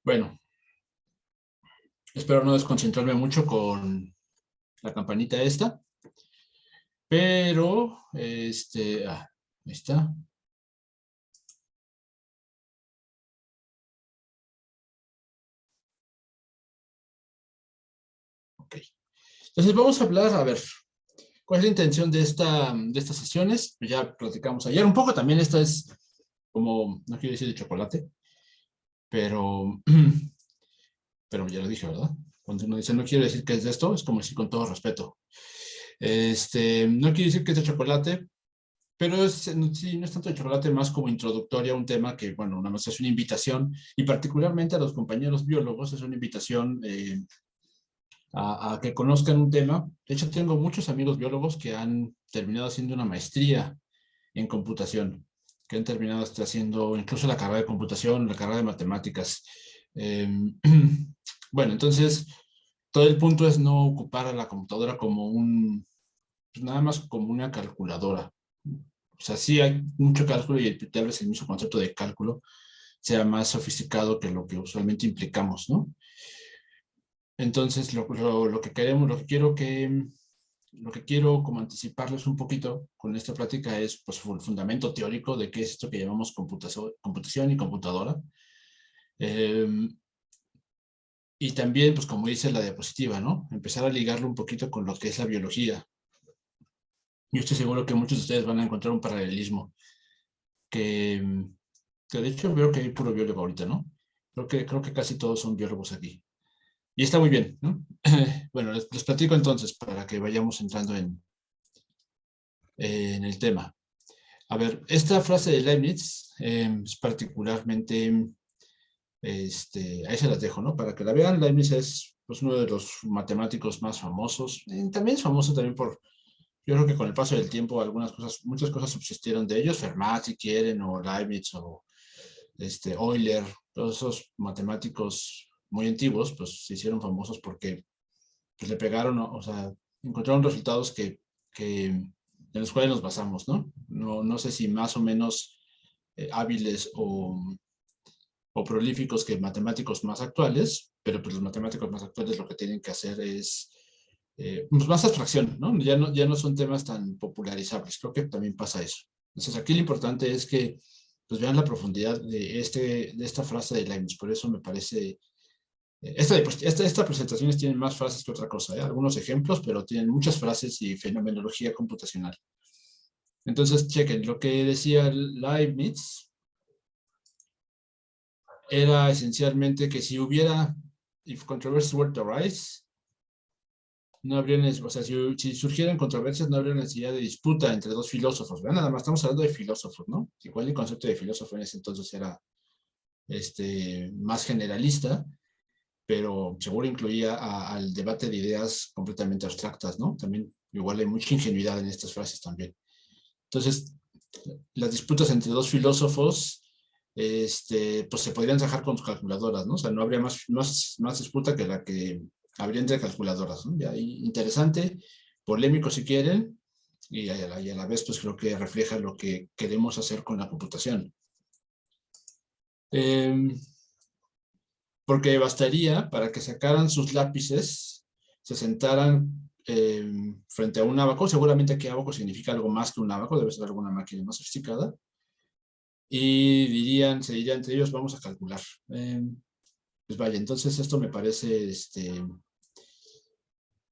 Bueno, espero no desconcentrarme mucho con la campanita esta, pero, ahí está. Ok. Entonces vamos a hablar, a ver, ¿cuál es la intención de estas sesiones? Pues ya platicamos ayer un poco, también esta es como, no quiero decir de chocolate, pero, pero ya lo dije, ¿verdad? Cuando uno dice no quiero decir que es de esto, es como decir con todo respeto. No quiere decir que es de chocolate, pero sí, no es tanto de chocolate, más como introductoria a un tema que, bueno, nada más es una invitación, y particularmente a los compañeros biólogos es una invitación a que conozcan un tema. De hecho, tengo muchos amigos biólogos que han terminado haciendo una maestría en computación, que han terminado hasta haciendo incluso la carrera de computación, la carrera de matemáticas. Eh, bueno, entonces, todo el punto es no ocupar a la computadora como pues nada más como una calculadora. O sea, sí hay mucho cálculo y tal vez el mismo concepto de cálculo sea más sofisticado que lo que usualmente implicamos, ¿no? Entonces, lo que queremos, lo que quiero como anticiparles un poquito con esta plática es pues, el fundamento teórico de qué es esto que llamamos computación y computadora. Eh, y también, pues como dice la diapositiva, ¿no? Empezar a ligarlo un poquito con lo que es la biología. Yo estoy seguro que muchos de ustedes van a encontrar un paralelismo que, que de hecho veo que hay puro biólogo ahorita, ¿no? Creo que casi todos son biólogos aquí. Y está muy bien, ¿no? Bueno, les platico entonces para que vayamos entrando en el tema. A ver, esta frase de Leibniz es particularmente, ahí se las dejo, ¿no? Para que la vean, Leibniz es pues, uno de los matemáticos más famosos. También es famoso también por, yo creo que con el paso del tiempo algunas cosas, muchas cosas subsistieron de ellos, Fermat si quieren, o Leibniz, o Euler, todos esos matemáticos muy antiguos, pues se hicieron famosos porque pues, le pegaron, o sea, encontraron resultados en los cuales nos basamos, ¿no? No sé si más o menos hábiles o prolíficos que matemáticos más actuales, pero pues los matemáticos más actuales lo que tienen que hacer es pues más abstracción, ¿no? Ya no son temas tan popularizables, creo que también pasa eso. Entonces aquí lo importante es que pues vean la profundidad de esta frase de Leibniz, por eso me parece estas presentaciones tienen más frases que otra cosa, ¿eh? Algunos ejemplos, pero tienen muchas frases y fenomenología computacional. Entonces, chequen, lo que decía Leibniz era esencialmente que si hubiera, if controversy were to arise, no habría, o sea, si surgieran controversias, no habría necesidad de disputa entre dos filósofos, ¿verdad? Nada más estamos hablando de filósofos, ¿no? Igual el concepto de filósofo en ese entonces era más generalista, pero seguro incluía al debate de ideas completamente abstractas, ¿no? También igual hay mucha ingenuidad en estas frases también. Entonces, las disputas entre dos filósofos, pues se podrían sacar con sus calculadoras, ¿no? O sea, no habría más disputa que la que habría entre calculadoras, ¿no? Ya, interesante, polémico si quieren, y a la vez, pues creo que refleja lo que queremos hacer con la computación. Porque bastaría para que sacaran sus lápices, se sentaran frente a un ábaco, seguramente aquí ábaco significa algo más que un ábaco, debe ser alguna máquina más sofisticada, y se dirían entre ellos, vamos a calcular. Pues vaya, entonces esto me parece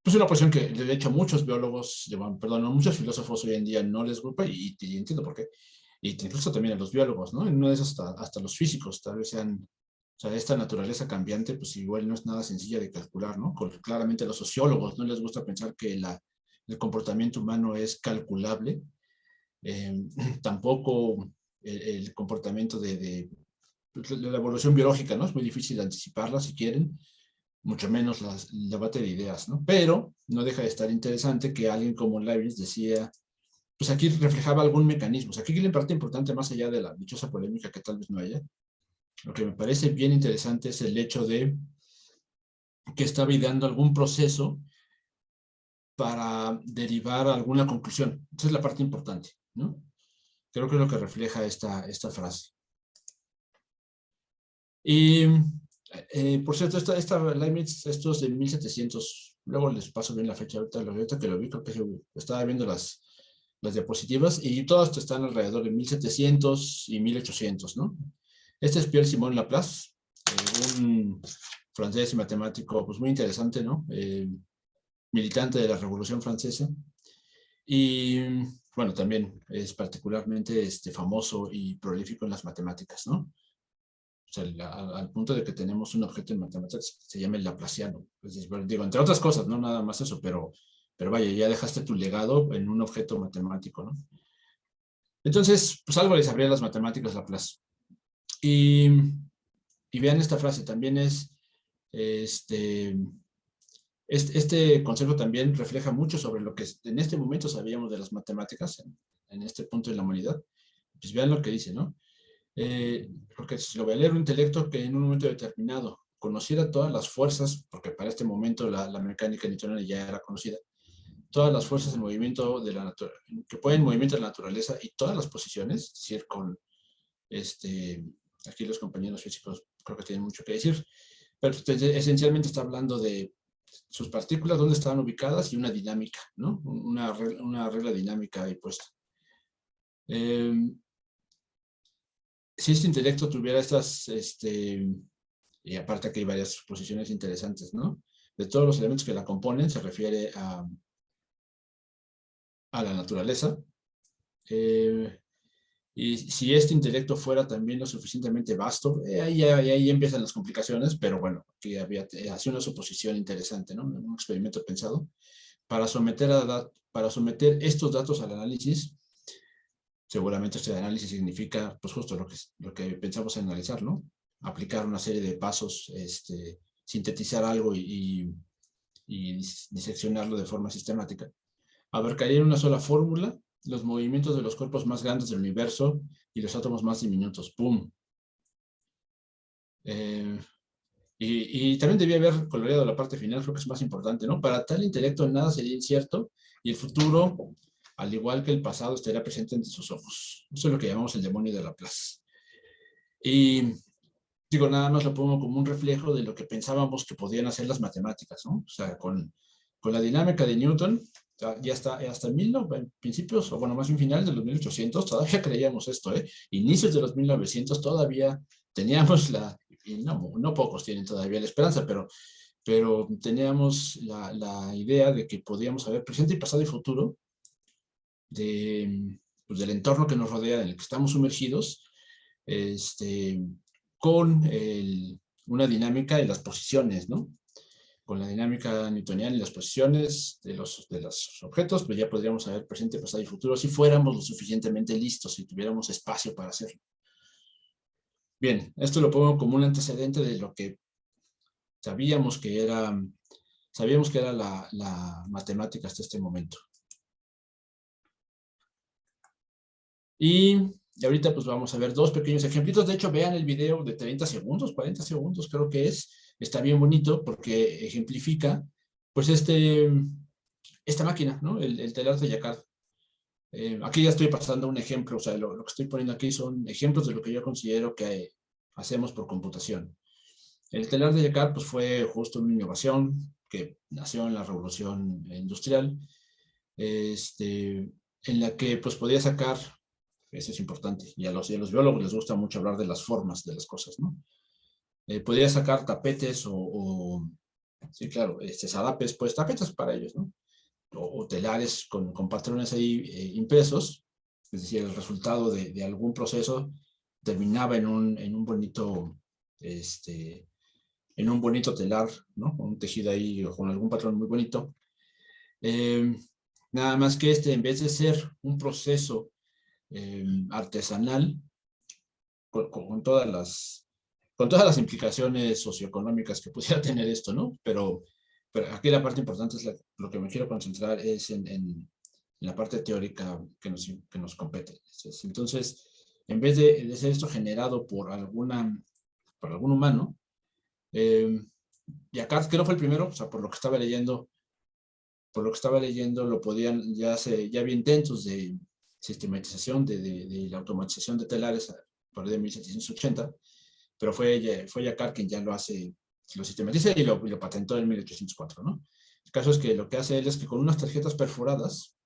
pues una posición que de hecho muchos biólogos, perdón, muchos filósofos hoy en día no les gusta, y entiendo por qué, y incluso también a los biólogos, ¿no? En una de esas hasta los físicos, tal vez sean, o sea, esta naturaleza cambiante, pues igual no es nada sencilla de calcular, ¿no? Claramente a los sociólogos no les gusta pensar que el comportamiento humano es calculable, eh, tampoco el comportamiento de la evolución biológica, ¿no? Es muy difícil anticiparla si quieren, mucho menos el debate de ideas, ¿no? Pero no deja de estar interesante que alguien como Leibniz decía, pues aquí reflejaba algún mecanismo. O sea, aquí la parte importante, más allá de la dichosa polémica que tal vez no haya, lo que me parece bien interesante es el hecho de que estaba ideando algún proceso para derivar alguna conclusión. Esa es la parte importante, ¿no? Creo que es lo que refleja esta frase. Y Por cierto, esta Leibniz, esto es de 1700. Luego les paso bien la fecha, ahorita que lo vi, creo que estaba viendo las diapositivas y todas están alrededor de 1700 y 1800, ¿no? Este es Pierre-Simon Laplace, un francés y matemático pues muy interesante, ¿no? Militante de la Revolución Francesa. Y bueno, también es particularmente famoso y prolífico en las matemáticas, ¿no? O sea, al punto de que tenemos un objeto en matemáticas que se llama el laplaciano. Pues, digo, entre otras cosas, no nada más eso, pero vaya, ya dejaste tu legado en un objeto matemático, ¿no? Entonces, pues algo les abría las matemáticas Laplace. Y, y vean esta frase, también este concepto también refleja mucho sobre lo que en este momento sabíamos de las matemáticas, en este punto de la humanidad. Pues vean lo que dice, ¿no? Porque si lo voy a leer, un intelecto que en un momento determinado conociera todas las fuerzas, porque para este momento la mecánica newtoniana ya era conocida, todas las fuerzas en movimiento que pueden movimiento de la naturaleza y todas las posiciones, es decir, aquí los compañeros físicos creo que tienen mucho que decir, pero esencialmente está hablando de sus partículas, dónde estaban ubicadas y una dinámica, ¿no? Una regla dinámica ahí puesta. Si este intelecto tuviera y aparte aquí hay varias posiciones interesantes, ¿no? De todos los elementos que la componen, se refiere a la naturaleza. Y si este intelecto fuera también lo suficientemente vasto, ahí empiezan las complicaciones, pero bueno, aquí hace una suposición interesante, ¿no? Un experimento pensado para someter estos datos al análisis. Seguramente este análisis significa, pues justo lo que pensamos en analizar, ¿no? Aplicar una serie de pasos, sintetizar algo y diseccionarlo de forma sistemática. Abarcaría en una sola fórmula los movimientos de los cuerpos más grandes del universo y los átomos más diminutos. ¡Pum! Y también debía haber coloreado la parte final, creo que es más importante, ¿no? Para tal intelecto nada sería incierto y el futuro, al igual que el pasado, estaría presente entre sus ojos. Eso es lo que llamamos el demonio de Laplace. Y digo, nada más lo pongo como un reflejo de lo que pensábamos que podían hacer las matemáticas, ¿no? O sea, con la dinámica de Newton, ya está, hasta principios, o bueno, más bien finales de los 1800, todavía creíamos esto, ¿eh? Inicios de los 1900 todavía teníamos y no pocos tienen todavía la esperanza, pero teníamos la idea de que podíamos saber presente y pasado y futuro pues, del entorno que nos rodea, en el que estamos sumergidos, con una dinámica en las posiciones, ¿no? Con la dinámica newtoniana y las posiciones de los objetos, pues ya podríamos saber presente, pasado y futuro si fuéramos lo suficientemente listos, si tuviéramos espacio para hacerlo. Bien, esto lo pongo como un antecedente de lo que sabíamos que era la matemática hasta este momento. Y ahorita pues vamos a ver dos pequeños ejemplitos. De hecho, vean el video de 30 segundos, 40 segundos creo que es. Está bien bonito porque ejemplifica pues esta máquina, ¿no? El telar de Jacquard. Aquí ya estoy pasando un ejemplo, o sea, lo que estoy poniendo aquí son ejemplos de lo que yo considero que hacemos por computación. El telar de Jacquard pues, fue justo una innovación que nació en la Revolución Industrial, en la que pues podía sacar, eso es importante, y a los biólogos les gusta mucho hablar de las formas de las cosas, ¿no? Podía sacar tapetes sí, claro, sarapes, pues tapetes para ellos, ¿no? O telares con patrones ahí impresos, es decir, el resultado de algún proceso terminaba en un bonito, en un bonito telar, ¿no? Con un tejido ahí o con algún patrón muy bonito. Nada más que en vez de ser un proceso artesanal, con todas las implicaciones socioeconómicas que pudiera tener esto, ¿no? Pero aquí la parte importante es lo que me quiero concentrar es en la parte teórica que nos compete. Entonces, en vez de ser esto generado por algún humano, y acá que no fue el primero, o sea, por lo que estaba leyendo, ya había intentos de sistematización de la automatización de telares a partir de 1780. pero fue Jacquard quien ya lo sistematiza y lo patentó en 1804, ¿no? El caso es que lo que hace él es que con unas tarjetas perforadas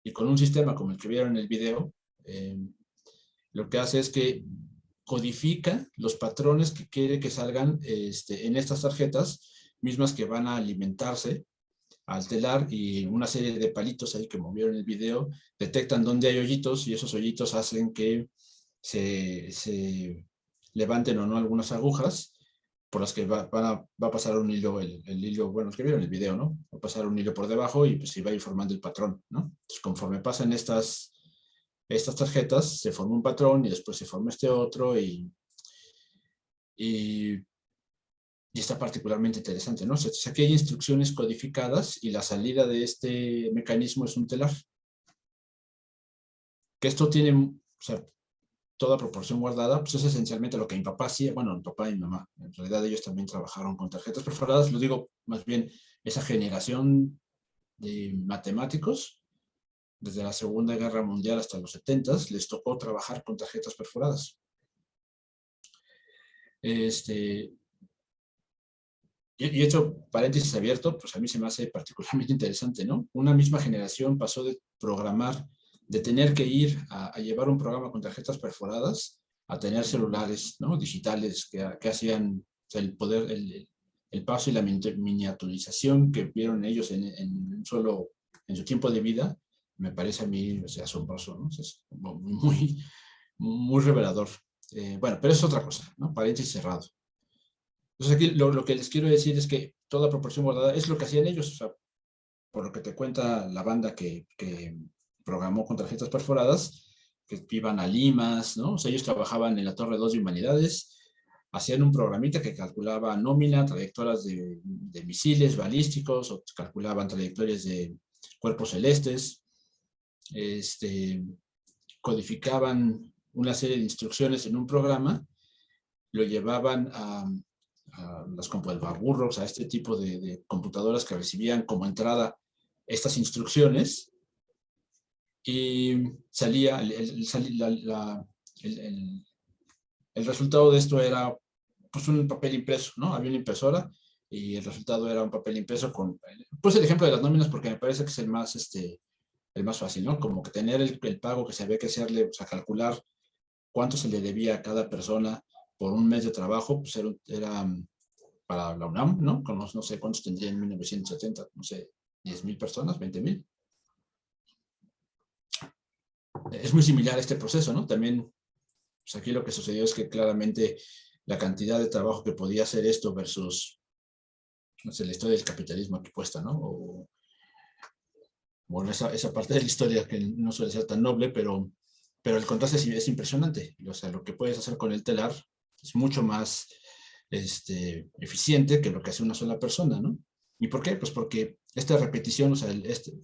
y con un sistema como el que vieron en el video, lo que hace es que codifica los patrones que quiere que salgan en estas tarjetas, mismas que van a alimentarse al telar, y una serie de palitos ahí que movieron el video detectan dónde hay hoyitos, y esos hoyitos hacen que se levanten o no algunas agujas por las que va a pasar un hilo, el hilo, bueno, los que vieron el video, ¿no? Va a pasar un hilo por debajo y pues se va a ir formando el patrón, ¿no? Entonces, conforme pasan estas tarjetas, se forma un patrón y después se forma este otro, y está particularmente interesante, ¿no? O sea, aquí hay instrucciones codificadas y la salida de este mecanismo es un telar. Que esto tiene, o sea, toda proporción guardada, pues es esencialmente lo que mi papá hacía, bueno, mi papá y mi mamá, en realidad ellos también trabajaron con tarjetas perforadas, lo digo más bien, esa generación de matemáticos, desde la Segunda Guerra Mundial hasta los 70s, les tocó trabajar con tarjetas perforadas. Y hecho, paréntesis abierto, pues a mí se me hace particularmente interesante, ¿no? Una misma generación pasó de programar, de tener que ir a llevar un programa con tarjetas perforadas, a tener celulares, ¿no? Digitales que hacían, o sea, el poder, el paso y la miniaturización que vieron ellos en su tiempo de vida, me parece a mí, o sea, asombroso, ¿no? O sea, es muy, muy revelador. Bueno, pero es otra cosa, ¿no? Paréntesis cerrado. Entonces aquí lo que les quiero decir es que toda proporción guardada es lo que hacían ellos, o sea, por lo que te cuenta la banda que programó con tarjetas perforadas, que iban a Limas, ¿no? O sea, ellos trabajaban en la Torre 2 de Humanidades, hacían un programita que calculaba nómina, trayectorias de misiles balísticos, o calculaban trayectorias de cuerpos celestes, codificaban una serie de instrucciones en un programa, lo llevaban a las burros, a este tipo de computadoras que recibían como entrada estas instrucciones, y salía el resultado de esto era pues un papel impreso, ¿no? Había una impresora y el resultado era un papel impreso con, pues el ejemplo de las nóminas porque me parece que es el más fácil, ¿no? Como que tener el pago que se había que hacerle, o sea, calcular cuánto se le debía a cada persona por un mes de trabajo, pues era para la UNAM, ¿no? Con no sé cuántos tendría en 1970, no sé, 10,000 personas, 20,000. Es muy similar a este proceso, ¿no? También, pues aquí lo que sucedió es que claramente la cantidad de trabajo que podía hacer esto versus, no sé, la historia del capitalismo aquí puesta, ¿no? O bueno, esa parte de la historia que no suele ser tan noble, pero el contraste es impresionante. O sea, lo que puedes hacer con el telar es mucho más eficiente que lo que hace una sola persona, ¿no? ¿Y por qué? Pues porque esta repetición, o sea,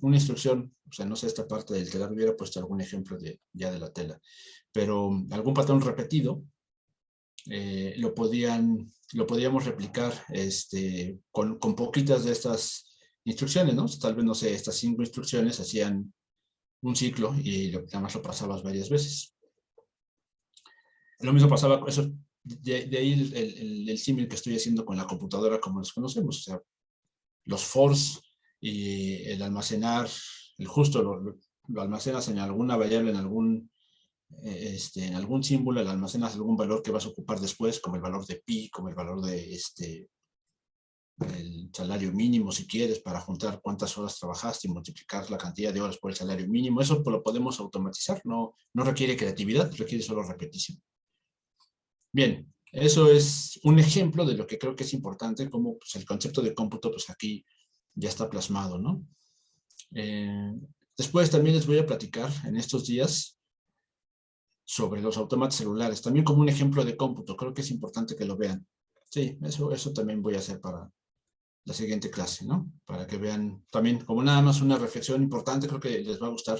una instrucción, o sea, no sé, esta parte del telar, hubiera puesto algún ejemplo ya de la tela, pero algún patrón repetido lo podíamos replicar con poquitas de estas instrucciones, ¿no? Tal vez, no sé, estas 5 instrucciones hacían un ciclo y además lo pasabas varias veces. Lo mismo pasaba, eso, de ahí el símil que estoy haciendo con la computadora como los conocemos, o sea, los fors y el almacenar, justo lo almacenas en alguna variable, en algún símbolo, le almacenas algún valor que vas a ocupar después, como el valor de pi, como el valor de el salario mínimo, si quieres, para juntar cuántas horas trabajaste y multiplicar la cantidad de horas por el salario mínimo. Eso lo podemos automatizar, no requiere creatividad, requiere solo repetición. Bien, eso es un ejemplo de lo que creo que es importante, como pues, el concepto de cómputo, pues aquí ya está plasmado, ¿no? Después también les voy a platicar en estos días sobre los autómatas celulares, también como un ejemplo de cómputo. Creo que es importante que lo vean. Sí, eso también voy a hacer para la siguiente clase, ¿no? Para que vean también como nada más una reflexión importante, creo que les va a gustar,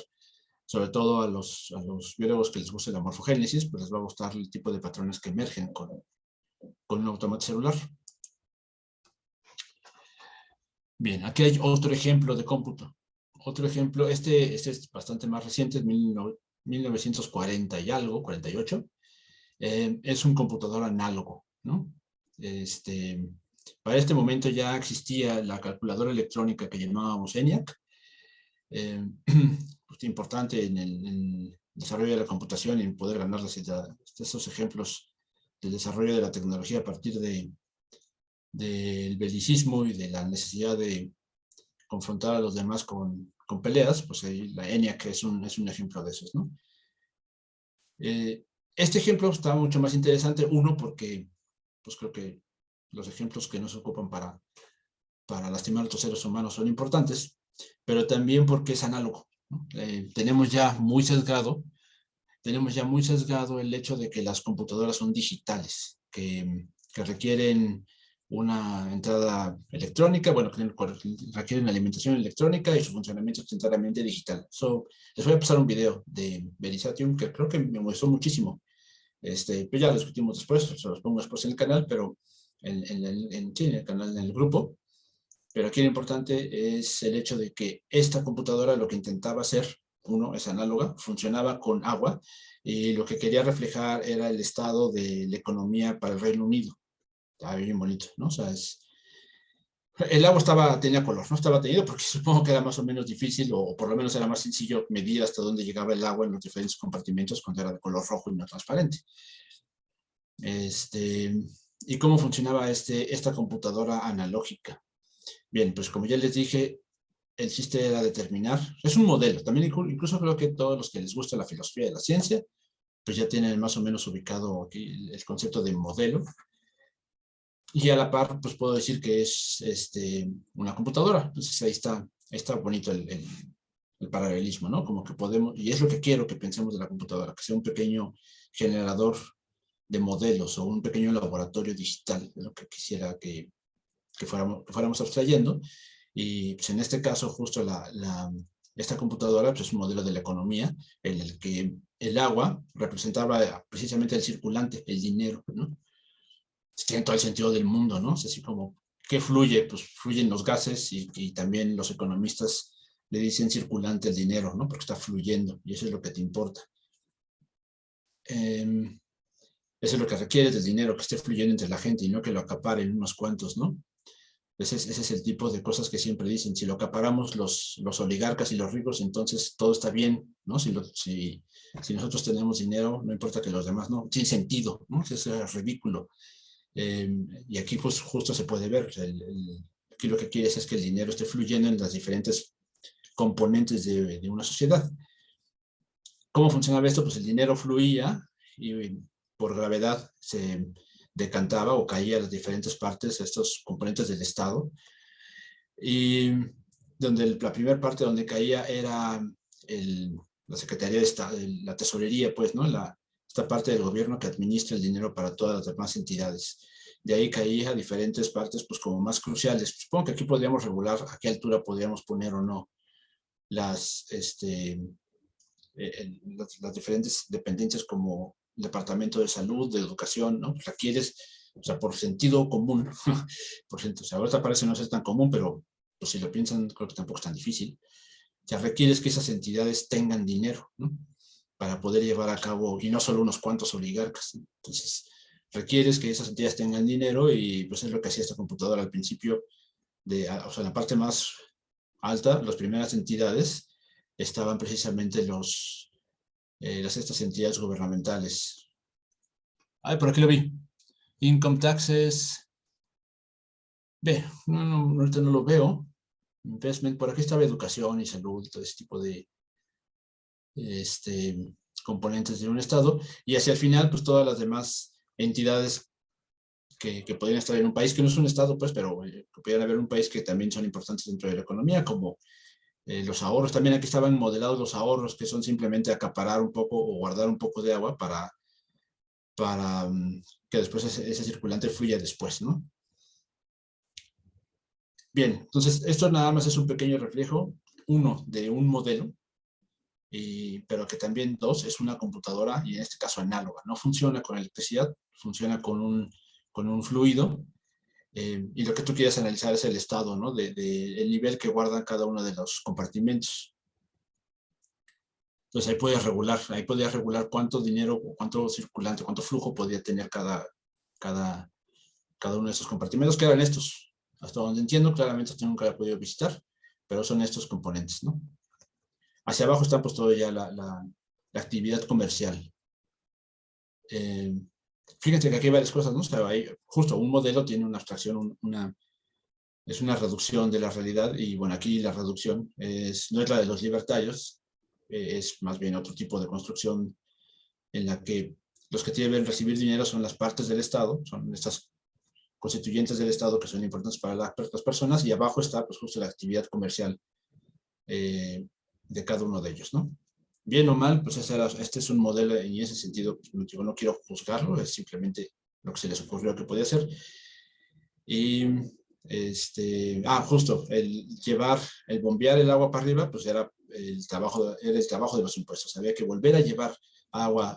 sobre todo a los biólogos que les guste la morfogénesis, pues les va a gustar el tipo de patrones que emergen con un autómata celular. Bien, aquí hay otro ejemplo de cómputo. Otro ejemplo, este es bastante más reciente, es 1940 y algo, 48. es un computador análogo, ¿no? Para este momento ya existía la calculadora electrónica que llamábamos ENIAC, pues importante en el desarrollo de la computación y en poder ganar estos ejemplos del desarrollo de la tecnología a partir del belicismo y de la necesidad de confrontar a los demás con peleas, pues ahí la ENIAC es un ejemplo de esos, ¿no? Este ejemplo está mucho más interesante, uno, porque pues creo que los ejemplos que nos ocupan para lastimar a otros seres humanos son importantes, pero también porque es análogo, ¿no? Tenemos ya muy sesgado el hecho de que las computadoras son digitales, que requieren una entrada electrónica, bueno, que requieren alimentación electrónica y su funcionamiento es enteramente digital. Les voy a pasar un video de Verisatium que creo que me gustó muchísimo. Pues ya lo discutimos después, se los pongo después en el canal, pero sí, en el canal, en el grupo. Pero aquí lo importante es el hecho de que esta computadora lo que intentaba hacer, uno, es análoga, funcionaba con agua, y lo que quería reflejar era el estado de la economía para el Reino Unido. Estaba bien bonito, ¿no? O sea, el agua tenía color, no estaba teñido porque supongo que era más o menos difícil, o por lo menos era más sencillo medir hasta dónde llegaba el agua en los diferentes compartimentos cuando era de color rojo y no transparente. ¿Y cómo funcionaba esta computadora analógica? Bien, pues como ya les dije, el chiste era determinar, es un modelo, también incluso creo que todos los que les gusta la filosofía de la ciencia, pues ya tienen más o menos ubicado aquí el concepto de modelo, y a la par, pues puedo decir que es una computadora. Entonces ahí está bonito el paralelismo, ¿no? Como que podemos, y es lo que quiero que pensemos de la computadora, que sea un pequeño generador de modelos o un pequeño laboratorio digital, es lo que quisiera que fuéramos abstrayendo. Y pues en este caso, justo esta computadora pues es un modelo de la economía en el que el agua representaba precisamente el circulante, el dinero, ¿no? Tiene todo el sentido del mundo, ¿no? Es así como, ¿qué fluye? Pues fluyen los gases y también los economistas le dicen circulante el dinero, ¿no? Porque está fluyendo y eso es lo que te importa. Eso es lo que requiere del dinero, que esté fluyendo entre la gente y no que lo acaparen unos cuantos, ¿no? Ese es el tipo de cosas que siempre dicen. Si lo acaparamos los oligarcas y los ricos, entonces todo está bien, ¿no? Si nosotros tenemos dinero, no importa que los demás no. Sin sentido, ¿no? Eso es ridículo. Y aquí pues justo se puede ver. Aquí lo que quieres es que el dinero esté fluyendo en las diferentes componentes de una sociedad. ¿Cómo funcionaba esto? Pues el dinero fluía y por gravedad se decantaba o caía a las diferentes partes, estos componentes del Estado, y donde la primera parte donde caía era la Secretaría de Estado, la tesorería, pues, ¿no? Esta parte del gobierno que administra el dinero para todas las demás entidades. De ahí caía a diferentes partes, pues, como más cruciales. Supongo que aquí podríamos regular a qué altura podríamos poner o no las diferentes dependencias como el Departamento de Salud, de Educación, ¿no? Requieres, o sea, por sentido común, o sea, ahorita parece no ser tan común, pero pues, si lo piensan, creo que tampoco es tan difícil. O sea, requieres que esas entidades tengan dinero, ¿no? Para poder llevar a cabo, y no solo unos cuantos oligarcas, ¿no? Entonces, requieres que esas entidades tengan dinero y pues es lo que hacía esta computadora al principio, o sea, en la parte más alta, las primeras entidades estaban precisamente estas entidades gubernamentales. Ay, por aquí lo vi. Income taxes. Ve, ahorita no lo veo. Investment, por aquí estaba educación y salud, todo ese tipo de componentes de un estado. Y hacia el final, pues todas las demás entidades que podrían estar en un país que no es un estado, pues, pero que pudieran haber un país que también son importantes dentro de la economía, como los ahorros. También aquí estaban modelados los ahorros, que son simplemente acaparar un poco o guardar un poco de agua para que después ese circulante fluya después, ¿no? Bien, entonces esto nada más es un pequeño reflejo, uno, de un modelo, pero que también, dos, es una computadora, y en este caso análoga. No funciona con electricidad, funciona con un fluido, y lo que tú quieres analizar es el estado, ¿no? El nivel que guardan cada uno de los compartimentos. Entonces ahí podías regular cuánto dinero, o cuánto circulante, cuánto flujo podía tener cada uno de estos compartimentos, que eran estos. Hasta donde entiendo, claramente esto nunca lo he podido visitar, pero son estos componentes, ¿no? Hacia abajo está pues todo ya la actividad comercial. Fíjense que aquí hay varias cosas, ¿no? O sea, hay, justo un modelo tiene una abstracción, es una reducción de la realidad, y bueno, aquí la reducción no es la de los libertarios, es más bien otro tipo de construcción en la que los que deben recibir dinero son las partes del Estado, son estas constituyentes del Estado que son importantes para las personas, y abajo está pues justo la actividad comercial de cada uno de ellos, ¿no? Bien o mal, pues este es un modelo, y en ese sentido, pues, no quiero juzgarlo, es simplemente lo que se les ocurrió que podía hacer. Y justo, el bombear el agua para arriba, pues era el trabajo de los impuestos. Había que volver a llevar agua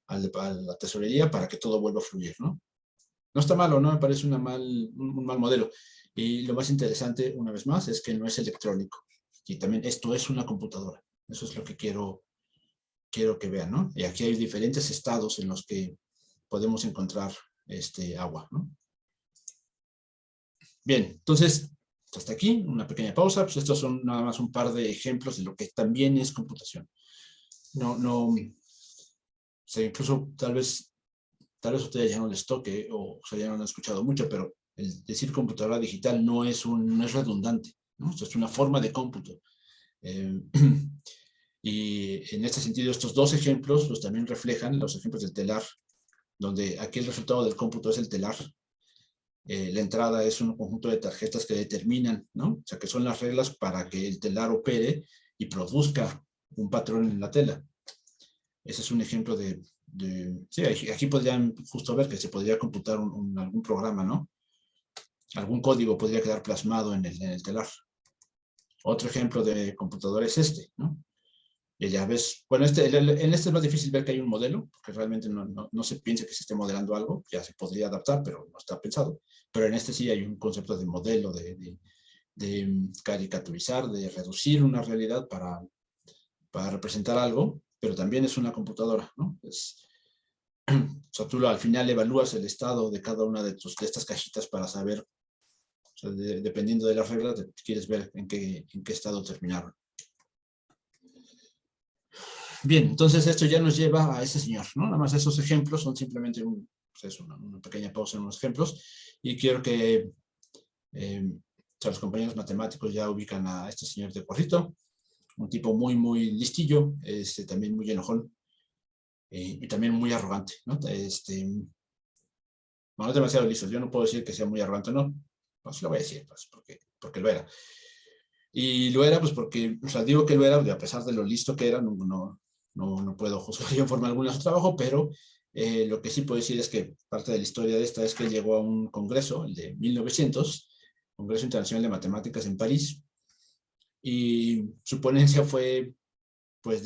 a la tesorería para que todo vuelva a fluir, ¿no? No está malo, no me parece un mal modelo. Y lo más interesante, una vez más, es que no es electrónico. Y también esto es una computadora. Eso es lo que quiero que vean, ¿no? Y aquí hay diferentes estados en los que podemos encontrar agua, ¿no? Bien, entonces, hasta aquí, una pequeña pausa. Pues estos son nada más un par de ejemplos de lo que también es computación. O sea, incluso tal vez a ustedes ya no les toque, o sea, ya no lo han escuchado mucho, pero el decir computadora digital no es redundante, ¿no? Esto es una forma de cómputo. Y en este sentido, estos dos ejemplos pues también reflejan los ejemplos del telar, donde aquí el resultado del cómputo es el telar. La entrada es un conjunto de tarjetas que determinan, ¿no? O sea, que son las reglas para que el telar opere y produzca un patrón en la tela. Ese es un ejemplo sí, aquí podrían justo ver que se podría computar algún programa, ¿no? Algún código podría quedar plasmado en el telar. Otro ejemplo de computadora es ¿no? Y ya ves, bueno, en este es más difícil ver que hay un modelo, porque realmente no se piensa que se esté modelando algo, ya se podría adaptar, pero no está pensado. Pero en este sí hay un concepto de modelo, de caricaturizar, de reducir una realidad para representar algo, pero también es una computadora, ¿no? O sea, tú al final evalúas el estado de cada una de estas cajitas para saber, o sea, dependiendo de las reglas, quieres ver en qué estado terminaron. Bien, entonces esto ya nos lleva a ese señor, ¿no? Nada más esos ejemplos son simplemente pues una pequeña pausa en los ejemplos, y quiero que o sea, los compañeros matemáticos ya ubican a este señor de Porrito, un tipo muy, muy listillo, también muy enojón, y también muy arrogante, ¿no? No es demasiado listo, yo no puedo decir que sea muy arrogante, no, pues lo voy a decir, pues, porque lo era. Y lo era, pues porque, o sea, digo que lo era, a pesar de lo listo que era, no puedo juzgar yo en forma alguna su trabajo, pero lo que sí puedo decir es que parte de la historia de esta es que él llegó a un congreso, el de 1900, Congreso Internacional de Matemáticas en París, y su ponencia fue, pues,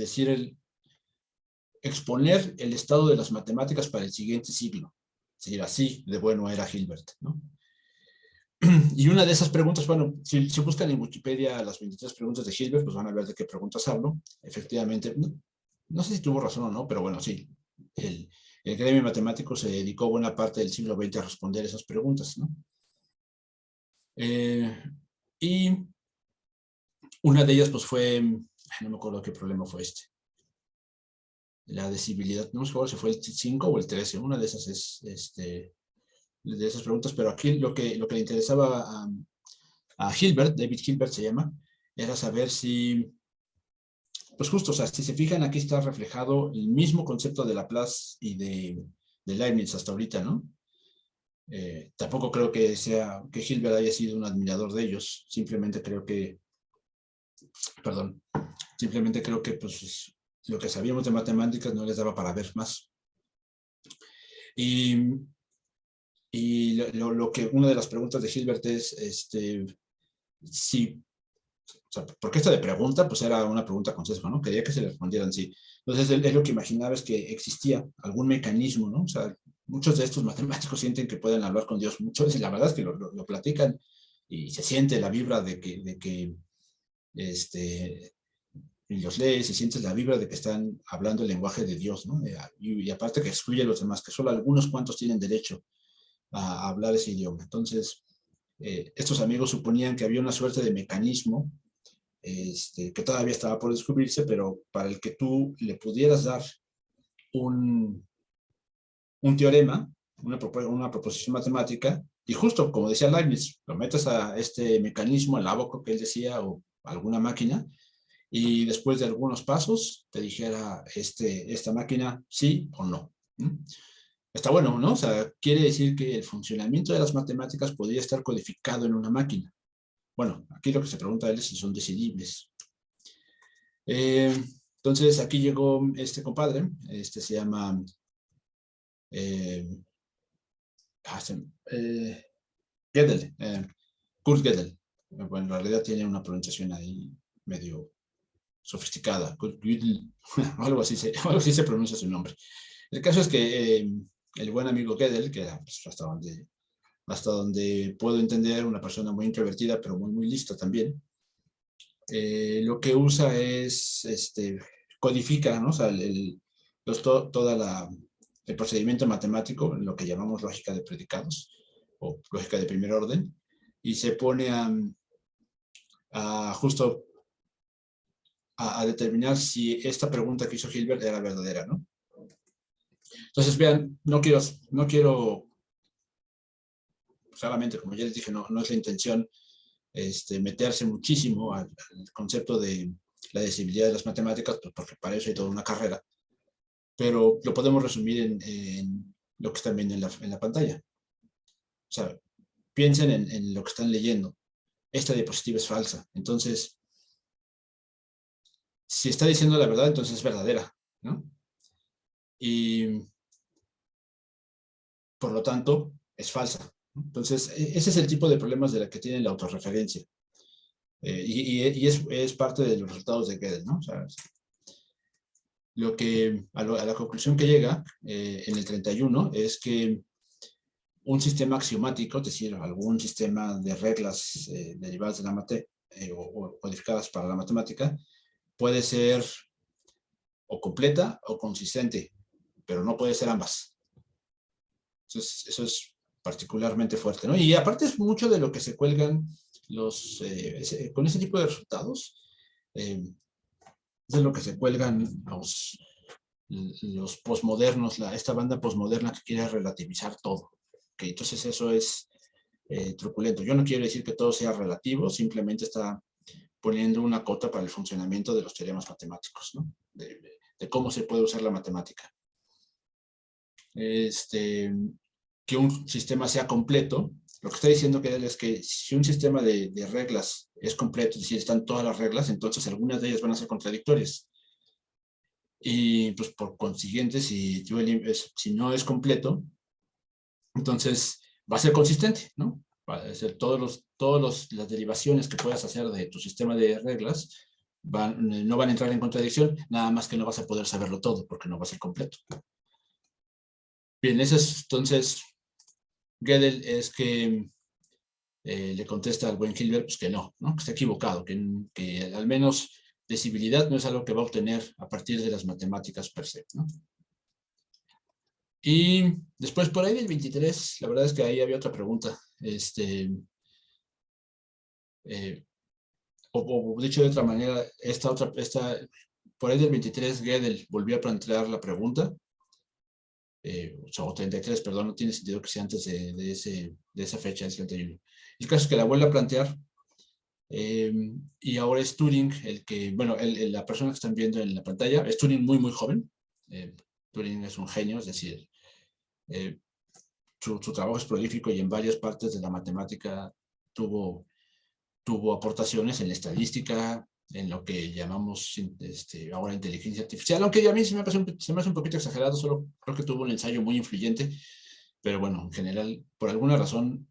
exponer el estado de las matemáticas para el siguiente siglo. Es decir, así de bueno era Hilbert, ¿no? Y una de esas preguntas, bueno, si buscan en Wikipedia las 23 preguntas de Hilbert, pues van a ver de qué preguntas hablo. Efectivamente, no sé si tuvo razón o no, pero bueno, sí, el gremio matemático se dedicó buena parte del siglo XX a responder esas preguntas, ¿no? Y una de ellas, pues fue, no me acuerdo qué problema fue la decibilidad, no me acuerdo si fue el 5 o el 13, una de esas es, de esas preguntas, pero aquí lo que le interesaba a Hilbert, David Hilbert se llama, era saber si, pues justo, o sea, si se fijan, aquí está reflejado el mismo concepto de Laplace y de Leibniz hasta ahorita, ¿no? Tampoco creo que Hilbert haya sido un admirador de ellos, simplemente creo que pues lo que sabíamos de matemáticas no les daba para ver más. Y una de las preguntas de Hilbert es si, o sea, porque esta de pregunta, pues era una pregunta con sesgo, ¿no? Quería que se le respondieran sí. Entonces, él lo que imaginaba es que existía algún mecanismo, ¿no? O sea, muchos de estos matemáticos sienten que pueden hablar con Dios, muchos, y la verdad es que lo platican, y se siente la vibra de que y los lees y sientes la vibra de que están hablando el lenguaje de Dios, ¿no? Y aparte que excluye a los demás, que solo algunos cuantos tienen derecho a hablar ese idioma. Entonces, estos amigos suponían que había una suerte de mecanismo que todavía estaba por descubrirse, pero para el que tú le pudieras dar un, un teorema, una proposición matemática, y justo como decía Leibniz, lo metes a este mecanismo, el ábaco que él decía, o alguna máquina, y después de algunos pasos te dijera esta máquina sí o no. Está bueno, ¿no? O sea, quiere decir que el funcionamiento de las matemáticas podría estar codificado en una máquina. Bueno, aquí lo que se pregunta a él es si son decidibles. Entonces, aquí llegó este compadre, se llama eh, Gödel, Kurt Gödel. Bueno, en realidad tiene una pronunciación ahí medio sofisticada, Kurt Gödel, algo así se pronuncia su nombre. El caso es que el buen amigo Gödel, que era pues, hasta donde puedo entender, una persona muy introvertida, pero muy, muy lista también, lo que usa es, codifica, ¿no? O sea, el procedimiento matemático, lo que llamamos lógica de predicados, o lógica de primer orden, y se pone justo a determinar si esta pregunta que hizo Hilbert era verdadera, ¿no? Entonces, vean, no quiero solamente, como ya les dije, no es la intención meterse muchísimo al concepto de la decibilidad de las matemáticas, pues porque para eso hay toda una carrera, pero lo podemos resumir en lo que están viendo en la pantalla. O sea, piensen en lo que están leyendo. Esta diapositiva es falsa. Entonces, si está diciendo la verdad, entonces es verdadera, ¿no? Y por lo tanto, es falsa. Entonces, ese es el tipo de problemas de la que tiene la autorreferencia. Y es parte de los resultados de Gödel, ¿no? O sea, a la conclusión que llega en el 31 es que un sistema axiomático, es decir, algún sistema de reglas derivadas de la materia o codificadas para la matemática, puede ser o completa o consistente, pero no puede ser ambas. Entonces, eso es particularmente fuerte, ¿no? Y aparte es mucho de lo que se cuelgan con ese tipo de resultados, eh, es de lo que se cuelgan los posmodernos, esta banda posmoderna que quiere relativizar todo. Okay, entonces eso es truculento. Yo no quiero decir que todo sea relativo, simplemente está poniendo una cota para el funcionamiento de los teoremas matemáticos, ¿no? De cómo se puede usar la matemática. Que un sistema sea completo, lo que está diciendo que es que si un sistema de reglas es completo, es decir, están todas las reglas, entonces algunas de ellas van a ser contradictorias. Y pues por consiguiente, si no es completo, entonces va a ser consistente, ¿no? Va a ser las derivaciones que puedas hacer de tu sistema de reglas no van a entrar en contradicción, nada más que no vas a poder saberlo todo porque no va a ser completo. Bien, entonces, Gödel es que le contesta al buen Hilbert pues que no, que está equivocado, que al menos decibilidad no es algo que va a obtener a partir de las matemáticas per se, ¿no? Y después, por ahí del 23, la verdad es que ahí había otra pregunta. O dicho de otra manera, por ahí del 23, Gödel volvió a plantear la pregunta, o 33, perdón, no tiene sentido que sea antes de esa fecha, el 31. El caso es que la vuelve a plantear, y ahora es Turing bueno, la persona que están viendo en la pantalla, es Turing muy, muy joven. Turing es un genio, es decir, su trabajo es prolífico y en varias partes de la matemática tuvo aportaciones en la estadística, en lo que llamamos ahora inteligencia artificial, aunque a mí se me hace un poquito exagerado, solo creo que tuvo un ensayo muy influyente, pero bueno, en general, por alguna razón,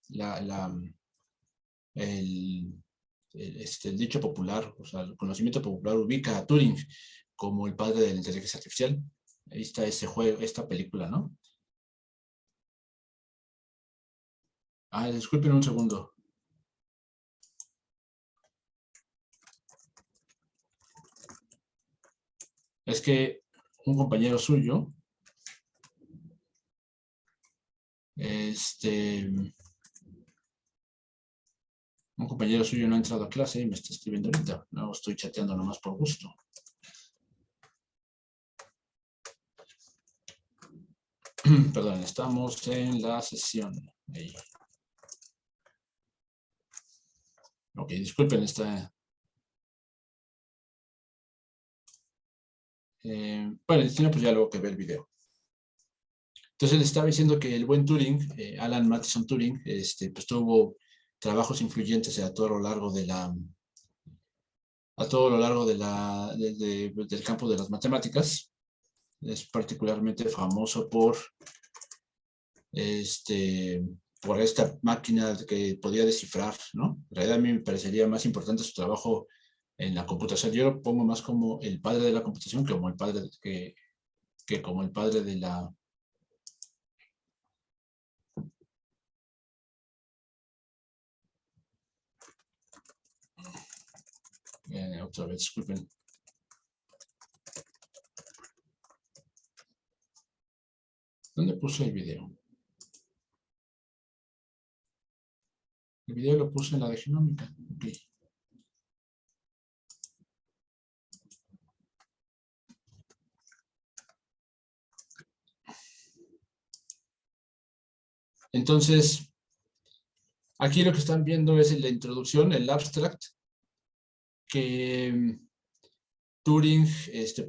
el dicho popular, o sea, el conocimiento popular ubica a Turing como el padre de la inteligencia artificial. Ahí está ese juego, esta película, ¿no? Disculpen un segundo. es que un compañero suyo, no ha entrado a clase y me está escribiendo ahorita. No estoy chateando nomás por gusto. Perdón, estamos en la sesión. Ahí. Ok, disculpen esta... bueno, si no, pues ya luego que ve el video. Entonces le estaba diciendo que el buen Turing, Alan Matheson Turing, pues tuvo trabajos influyentes a todo lo largo de del campo de las matemáticas. Es particularmente famoso por esta máquina que podía descifrar, ¿no? En realidad a mí me parecería más importante su trabajo en la computación. Yo lo pongo más como el padre de la computación que como el padre que como el padre de la... otra vez, disculpen. ¿Dónde puse el video? El video lo puse en la de genómica. Okay. Entonces, aquí lo que están viendo es la introducción, el abstract, que Turing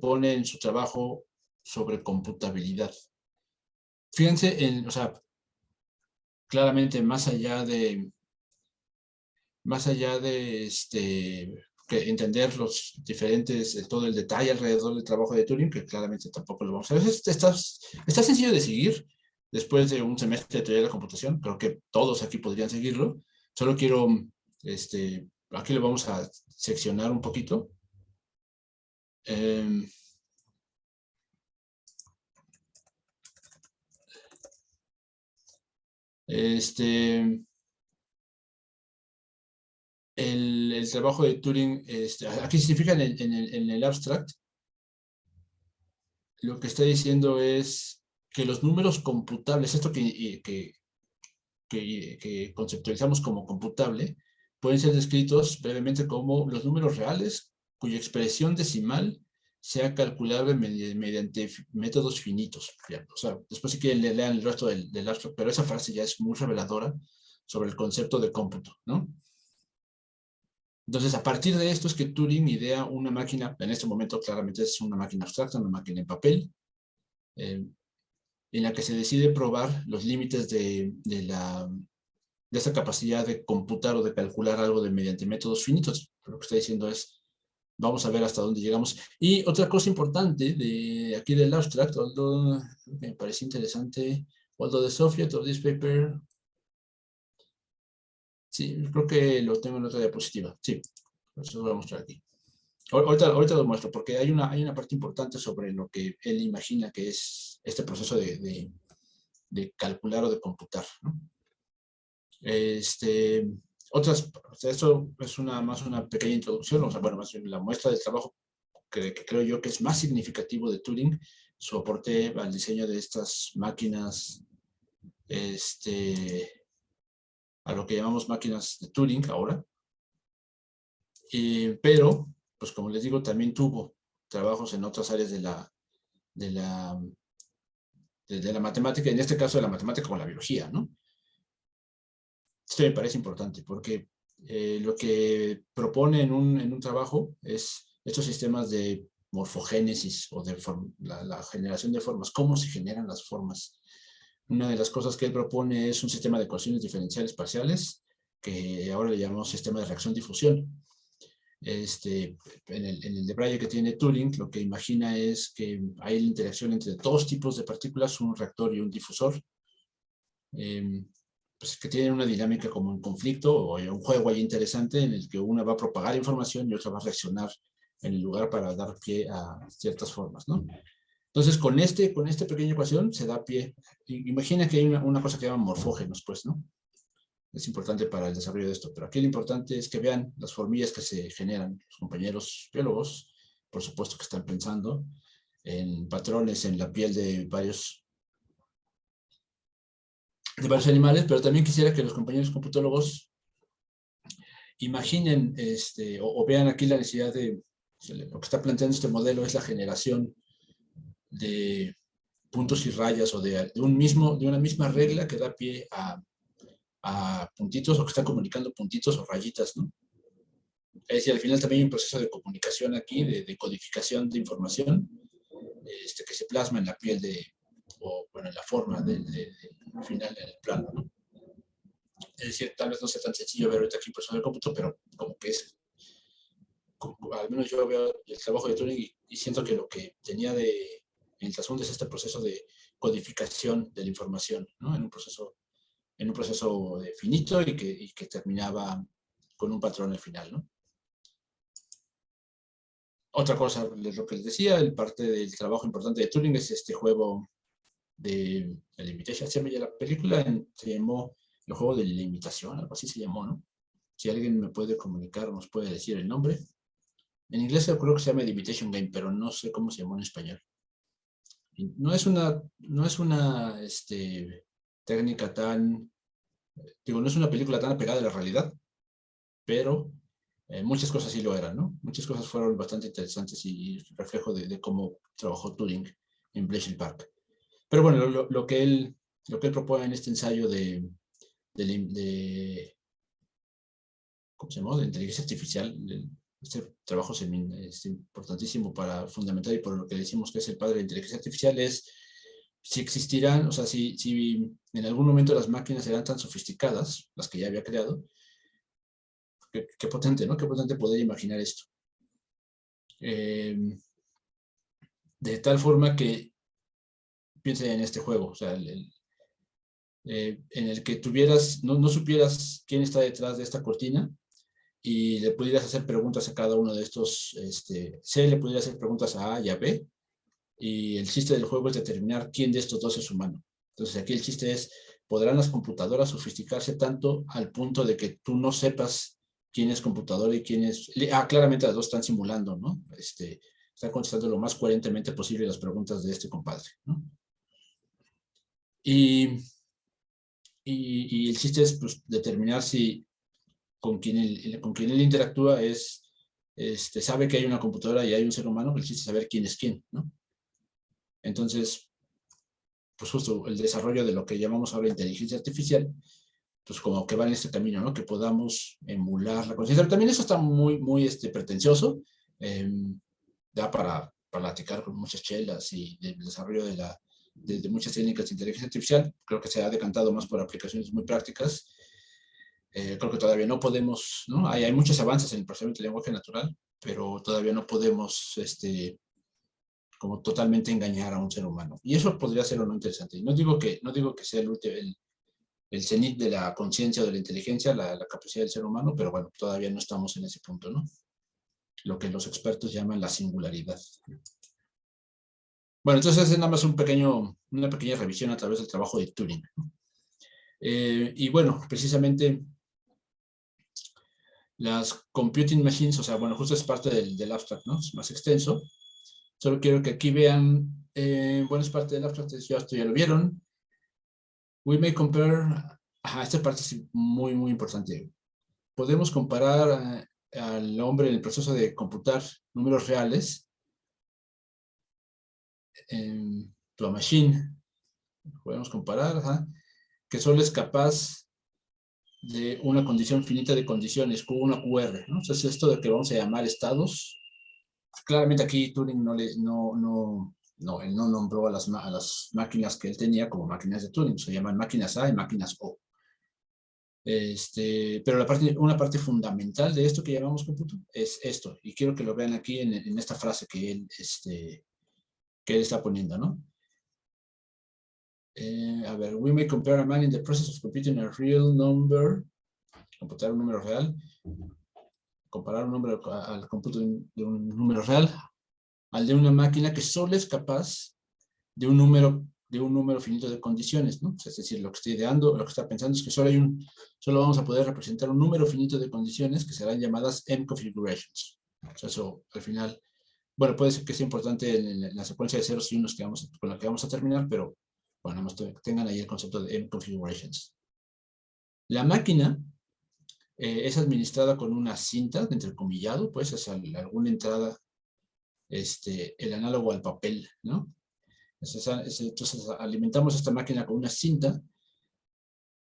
pone en su trabajo sobre computabilidad. Fíjense, o sea, claramente más allá de que entender los diferentes, todo el detalle alrededor del trabajo de Turing, que claramente tampoco lo vamos a ver. Está sencillo de seguir después de un semestre de teoría de la computación. Creo que todos aquí podrían seguirlo. Solo quiero, aquí lo vamos a seccionar un poquito. El trabajo de Turing, aquí se fijan en el abstract, lo que está diciendo es que los números computables, esto que conceptualizamos como computable, pueden ser descritos brevemente como los números reales cuya expresión decimal sea calculable mediante métodos finitos. Ya, o sea, después si quieren lean el resto del abstract, pero esa frase ya es muy reveladora sobre el concepto de cómputo, ¿no? Entonces, a partir de esto es que Turing idea una máquina, en este momento claramente es una máquina abstracta, una máquina en papel, en la que se decide probar los límites de esa capacidad de computar o de calcular algo mediante métodos finitos. Lo que está diciendo es, vamos a ver hasta dónde llegamos. Y otra cosa importante de aquí del abstract, me parece interesante, although the subject of this paper, sí, creo que lo tengo en otra diapositiva, sí, eso lo voy a mostrar aquí. Ahorita lo muestro, porque hay una parte importante sobre lo que él imagina que es este proceso de calcular o de computar, ¿no? Esto es más una pequeña introducción, o sea, bueno, más bien la muestra del trabajo que creo yo que es más significativo de Turing, su aporte al diseño de estas máquinas, a lo que llamamos máquinas de Turing ahora. Pero, pues como les digo, también tuvo trabajos en otras áreas de la matemática, en este caso de la matemática con la biología, ¿no? Esto me parece importante porque lo que propone en un trabajo es estos sistemas de morfogénesis o de la generación de formas, cómo se generan las formas. Una de las cosas que él propone es un sistema de ecuaciones diferenciales parciales, que ahora le llamamos sistema de reacción-difusión. En el de Braille que tiene Turing, lo que imagina es que hay la interacción entre dos tipos de partículas, un reactor y un difusor, pues que tienen una dinámica como un conflicto o un juego ahí interesante en el que una va a propagar información y otra va a reaccionar en el lugar para dar pie a ciertas formas, ¿no? Entonces, con esta pequeña ecuación se da pie. Imagina que hay una cosa que llaman morfógenos, pues, ¿no? Es importante para el desarrollo de esto, pero aquí lo importante es que vean las formillas que se generan. Los compañeros biólogos, por supuesto que están pensando en patrones en la piel de varios animales, pero también quisiera que los compañeros computólogos imaginen o vean aquí la necesidad de, lo que está planteando este modelo es la generación de puntos y rayas o de una misma regla que da pie a puntitos o que está comunicando puntitos o rayitas, ¿no? Es decir, al final también hay un proceso de comunicación aquí, de codificación de información, que se plasma en la piel o bueno, en la forma al final en el plano, ¿no? Es decir, tal vez no sea tan sencillo ver ahorita aquí en proceso de cómputo, pero como que es, al menos yo veo el trabajo de Turing y siento que lo que tenía en el trasfondo es este proceso de codificación de la información, ¿no? En un proceso finito y que terminaba con un patrón al final, ¿no? Otra cosa, lo que les decía, el parte del trabajo importante de Turing es este juego de la limitación. Se llama ya la película, se llamó el juego de la limitación, algo así se llamó, ¿no? Si alguien me puede comunicar, nos puede decir el nombre. En inglés yo creo que se llama The Imitation Game, pero no sé cómo se llamó en español. No es una técnica tan, digo, no es una película tan apegada a la realidad, pero muchas cosas sí lo eran, ¿no? Muchas cosas fueron bastante interesantes y reflejo de cómo trabajó Turing en Bletchley Park. Pero bueno, lo que él propone en este ensayo ¿cómo se llama? De inteligencia artificial, este trabajo es importantísimo para fundamentar y por lo que decimos que es el padre de la inteligencia artificial es si existirán, o sea, si en algún momento las máquinas serán tan sofisticadas, las que ya había creado, qué potente, ¿no? Qué potente poder imaginar esto. De tal forma que piense en este juego, o sea, en el que no supieras quién está detrás de esta cortina y le pudieras hacer preguntas a cada uno de estos, C le pudiera hacer preguntas a A y a B, y el chiste del juego es determinar quién de estos dos es humano. Entonces aquí el chiste es, ¿podrán las computadoras sofisticarse tanto al punto de que tú no sepas quién es computadora y quién es... claramente las dos están simulando, ¿no? Están contestando lo más coherentemente posible las preguntas de este compadre, ¿no? Y el chiste es pues, determinar si con quien él interactúa sabe que hay una computadora y hay un ser humano, el chiste es saber quién es quién, ¿no? Entonces, pues justo el desarrollo de lo que llamamos ahora inteligencia artificial, pues como que va en este camino, ¿no? Que podamos emular la conciencia. También eso está muy, muy pretencioso, da para platicar con muchas chelas y del desarrollo de muchas técnicas de inteligencia artificial. Creo que se ha decantado más por aplicaciones muy prácticas. Creo que todavía no podemos, ¿no? Hay muchos avances en el procesamiento del lenguaje natural, pero todavía no podemos, como totalmente engañar a un ser humano. Y eso podría ser o no interesante. Y no digo que sea el cenit de la conciencia o de la inteligencia, la capacidad del ser humano, pero bueno, todavía no estamos en ese punto, ¿no? Lo que los expertos llaman la singularidad. Bueno, entonces es nada más una pequeña revisión a través del trabajo de Turing. Y bueno, precisamente las computing machines, o sea, bueno, justo es parte del abstract, ¿no? Es más extenso. Solo quiero que aquí vean, bueno, es parte del abstract, esto ya lo vieron. We may compare, esta parte es muy, muy importante. Podemos comparar al hombre en el proceso de computar números reales to a machine. Podemos comparar, que solo es capaz de una condición finita de condiciones, Q1 QR, ¿no? Entonces esto de que vamos a llamar estados, claramente aquí Turing él no nombró a las máquinas que él tenía como máquinas de Turing, se llaman máquinas A y máquinas O. Pero una parte fundamental de esto que llamamos cómputo es esto, y quiero que lo vean aquí en esta frase que él está poniendo, ¿no? A ver, we may compare a man in the process of computing a real number, computar un número real, comparar un número al cómputo de un número real, al de una máquina que solo es capaz de un número finito de condiciones, ¿no? Es decir, lo que estoy ideando, lo que está pensando es que solo vamos a poder representar un número finito de condiciones que serán llamadas M configurations. O sea, eso al final, bueno, puede ser que sea importante en la secuencia de ceros y unos con la que vamos a terminar, pero bueno, nada más tengan ahí el concepto de M-configurations. La máquina es administrada con una cinta de entrecomillado, pues es alguna entrada, el análogo al papel, ¿no? Entonces alimentamos esta máquina con una cinta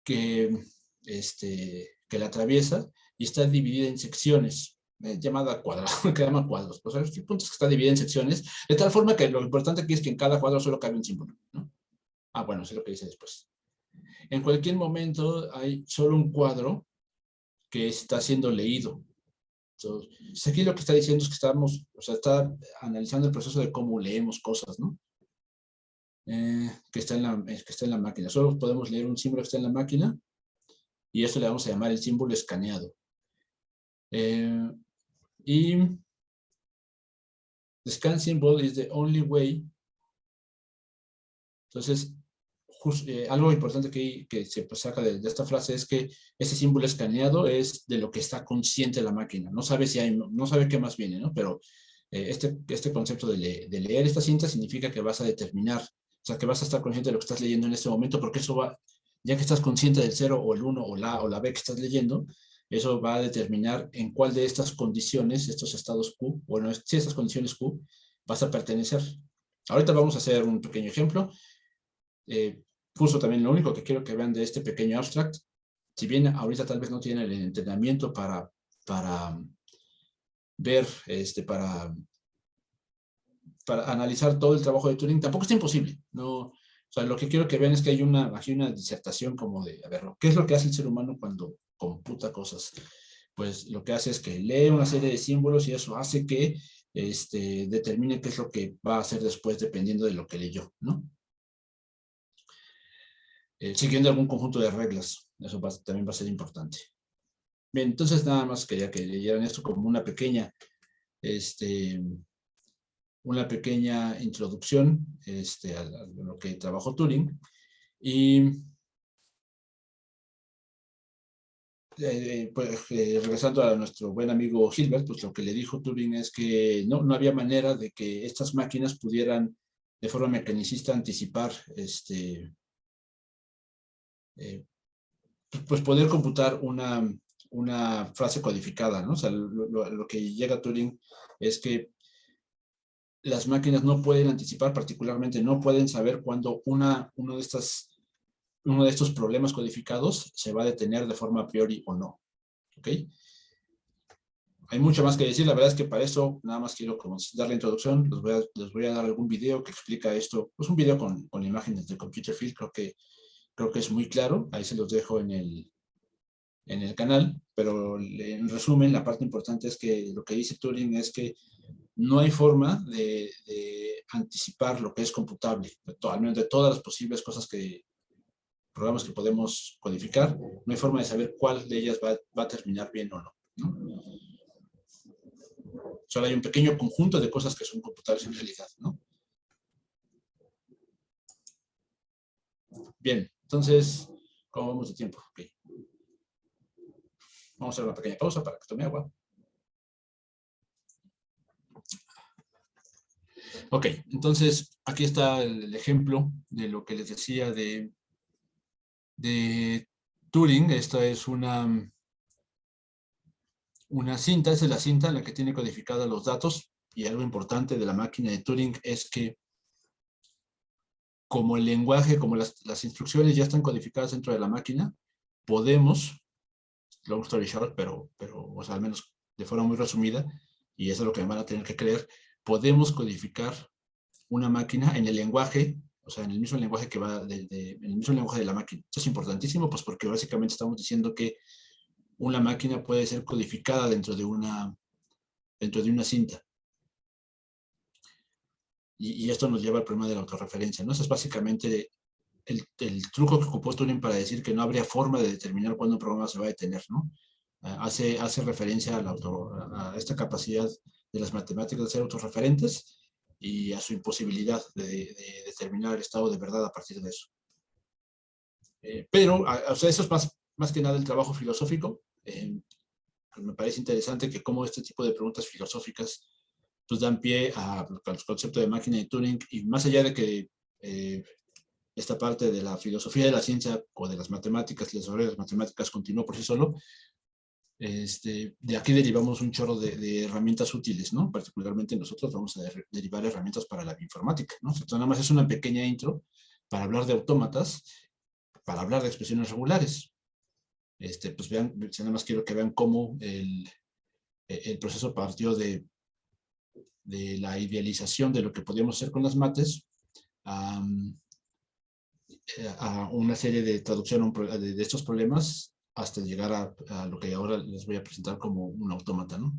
que, que la atraviesa y está dividida en secciones, llamada cuadrado, que llama cuadros. O sea, el punto es que está dividida en secciones, de tal forma que lo importante aquí es que en cada cuadro solo cabe un símbolo, ¿no? Ah, bueno, eso es lo que dice después. En cualquier momento hay solo un cuadro que está siendo leído. Entonces, aquí lo que está diciendo es que está analizando el proceso de cómo leemos cosas, ¿no? Que está en la máquina. Solo podemos leer un símbolo que está en la máquina y esto le vamos a llamar el símbolo escaneado. Y the scan symbol is the only way. Entonces, algo importante que se saca de esta frase es que ese símbolo escaneado es de lo que está consciente la máquina. No sabe no sabe qué más viene, ¿no? Pero este concepto de leer esta cinta significa que vas a determinar, o sea, que vas a estar consciente de lo que estás leyendo en este momento, porque eso va, ya que estás consciente del 0 o el 1 o la B que estás leyendo, eso va a determinar en cuál de estas condiciones, estos estados Q, bueno, si estas condiciones Q, vas a pertenecer. Ahorita vamos a hacer un pequeño ejemplo. Justo también lo único que quiero que vean de este pequeño abstract, si bien ahorita tal vez no tienen el entrenamiento para ver, para analizar todo el trabajo de Turing, tampoco es imposible, ¿no? O sea, lo que quiero que vean es que hay aquí una disertación como de, a ver, ¿qué es lo que hace el ser humano cuando computa cosas? Pues lo que hace es que lee una serie de símbolos y eso hace que determine qué es lo que va a hacer después dependiendo de lo que leyó, ¿no? Siguiendo algún conjunto de reglas. Eso también va a ser importante. Bien, entonces nada más quería que leyeran esto como una pequeña introducción a lo que trabajó Turing. Y pues, regresando a nuestro buen amigo Hilbert, pues lo que le dijo Turing es que no había manera de que estas máquinas pudieran de forma mecanicista anticipar pues poder computar una frase codificada, ¿no? O sea, lo que llega a Turing es que las máquinas no pueden anticipar, particularmente no pueden saber cuándo uno de estos problemas codificados se va a detener de forma a priori o no. ¿Ok? Hay mucho más que decir, la verdad es que para eso nada más quiero como dar la introducción, les voy a dar algún video que explica esto, pues un video con imágenes de Computer Field, creo que es muy claro, ahí se los dejo en el canal, pero en resumen, la parte importante es que lo que dice Turing es que no hay forma de anticipar lo que es computable, al menos de todas las posibles programas que podemos codificar, no hay forma de saber cuál de ellas va a terminar bien o no, ¿no? Solo hay un pequeño conjunto de cosas que son computables en realidad, ¿no? Bien, entonces, ¿cómo vamos de tiempo? Okay. Vamos a hacer una pequeña pausa para que tome agua. Ok, entonces aquí está el ejemplo de lo que les decía de Turing. Esta es una cinta, esa es la cinta en la que tiene codificados los datos, y algo importante de la máquina de Turing es que como el lenguaje, como las instrucciones ya están codificadas dentro de la máquina, podemos, long story short, pero o sea, al menos de forma muy resumida, y eso es lo que me van a tener que creer, podemos codificar una máquina en el lenguaje, o sea, en el mismo lenguaje que va, en el mismo lenguaje de la máquina. Esto es importantísimo, pues porque básicamente estamos diciendo que una máquina puede ser codificada dentro de una cinta. Y esto nos lleva al problema de la autorreferencia, ¿no? Eso es básicamente el truco que ocupó Turing para decir que no habría forma de determinar cuándo un programa se va a detener, ¿no? Hace referencia a esta capacidad de las matemáticas de ser autorreferentes y a su imposibilidad de determinar el estado de verdad a partir de eso. Pero, o sea, eso es más que nada el trabajo filosófico. Pues me parece interesante que cómo este tipo de preguntas filosóficas pues dan pie al concepto de máquina de Turing, y más allá de que esta parte de la filosofía de la ciencia o de las matemáticas, el desarrollo de las matemáticas continuó por sí solo, de aquí derivamos un chorro de herramientas útiles, ¿no? Particularmente nosotros vamos a derivar herramientas para la informática, ¿no? Entonces, nada más es una pequeña intro para hablar de autómatas, para hablar de expresiones regulares. Pues vean, nada más quiero que vean cómo el proceso partió de la idealización de lo que podíamos hacer con las mates a una serie de traducción de estos problemas hasta llegar a lo que ahora les voy a presentar como un autómata, ¿no?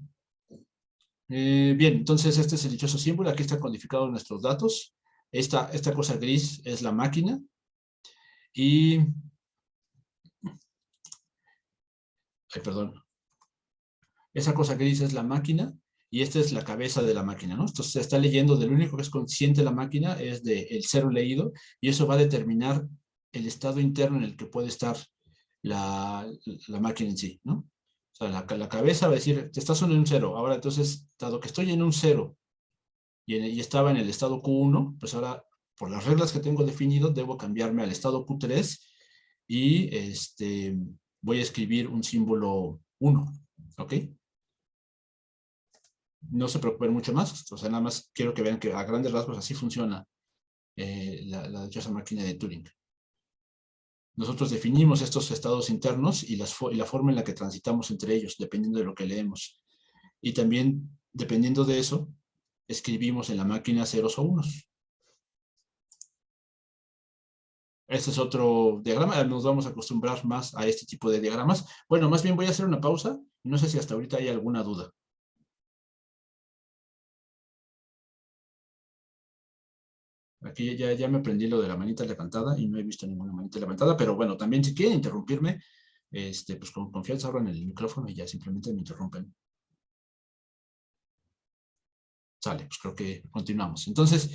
Bien, entonces este es el dichoso símbolo. Aquí están codificados nuestros datos. Esta cosa gris es la máquina. Y... Ay, perdón. Esa cosa gris es la máquina y esta es la cabeza de la máquina, ¿no? Entonces se está leyendo, del único que es consciente la máquina es del cero leído, y eso va a determinar el estado interno en el que puede estar la máquina en sí, ¿no? O sea, la cabeza va a decir, te estás en un cero. Ahora, entonces, dado que estoy en un cero y estaba en el estado Q1, pues ahora, por las reglas que tengo definido, debo cambiarme al estado Q3 y voy a escribir un símbolo 1, ¿ok? No se preocupen mucho más, o sea, nada más quiero que vean que a grandes rasgos así funciona la dichosa máquina de Turing. Nosotros definimos estos estados internos y la forma en la que transitamos entre ellos, dependiendo de lo que leemos. Y también, dependiendo de eso, escribimos en la máquina ceros o unos. Este es otro diagrama, nos vamos a acostumbrar más a este tipo de diagramas. Bueno, más bien voy a hacer una pausa, no sé si hasta ahorita hay alguna duda. Aquí ya me aprendí lo de la manita levantada y no he visto ninguna manita levantada, pero bueno, también si quieren interrumpirme, pues con confianza abran el micrófono y ya simplemente me interrumpen. Sale, pues creo que continuamos. Entonces,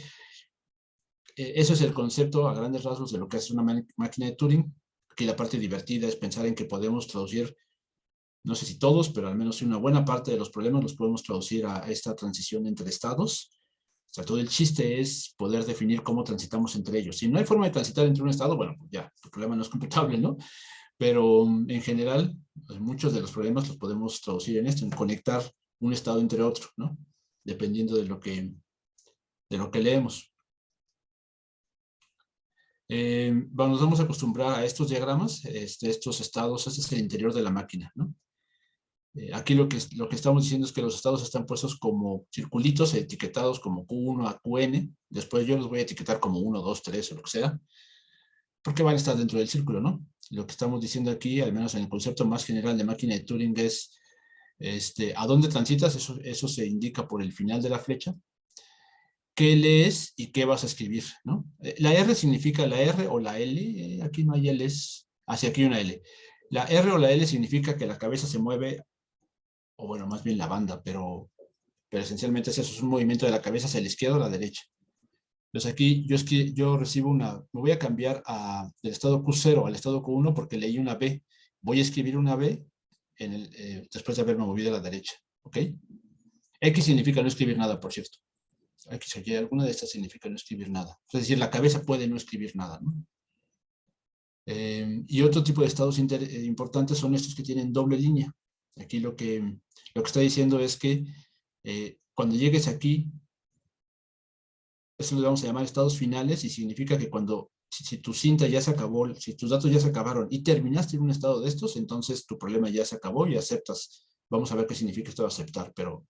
eso es el concepto a grandes rasgos de lo que es una máquina de Turing. Aquí la parte divertida es pensar en que podemos traducir, no sé si todos, pero al menos una buena parte de los problemas los podemos traducir a esta transición entre estados. O sea, todo el chiste es poder definir cómo transitamos entre ellos. Si no hay forma de transitar entre un estado, bueno, pues ya, el problema no es computable, ¿no? Pero en general, pues, muchos de los problemas los podemos traducir en esto, en conectar un estado entre otro, ¿no? Dependiendo de lo que leemos. Nos vamos a acostumbrar a estos diagramas, estos estados. Este es el interior de la máquina, ¿no? Aquí lo que estamos diciendo es que los estados están puestos como circulitos etiquetados como Q1 a Qn. Después yo los voy a etiquetar como 1, 2, 3 o lo que sea, porque van a estar dentro del círculo, ¿no? Lo que estamos diciendo aquí, al menos en el concepto más general de máquina de Turing, es a dónde transitas. Eso se indica por el final de la flecha. ¿Qué lees y qué vas a escribir, ¿no? La R significa la R o la L. Aquí no hay L's. Hacia aquí hay una L. La R o la L significa que la cabeza se mueve, o bueno, más bien la banda, pero esencialmente eso es un movimiento de la cabeza hacia la izquierda o la derecha. Entonces aquí yo recibo me voy a cambiar del estado Q0 al estado Q1 porque leí una B. Voy a escribir una B después de haberme movido a la derecha, ¿ok? X significa no escribir nada, por cierto. X o Y, alguna de estas significa no escribir nada. Es decir, la cabeza puede no escribir nada, ¿no? Y otro tipo de estados importantes son estos que tienen doble línea. Aquí lo que está diciendo es que cuando llegues aquí, eso lo vamos a llamar estados finales, y significa que si tu cinta ya se acabó, si tus datos ya se acabaron y terminaste en un estado de estos, entonces tu problema ya se acabó y aceptas. Vamos a ver qué significa esto de aceptar, pero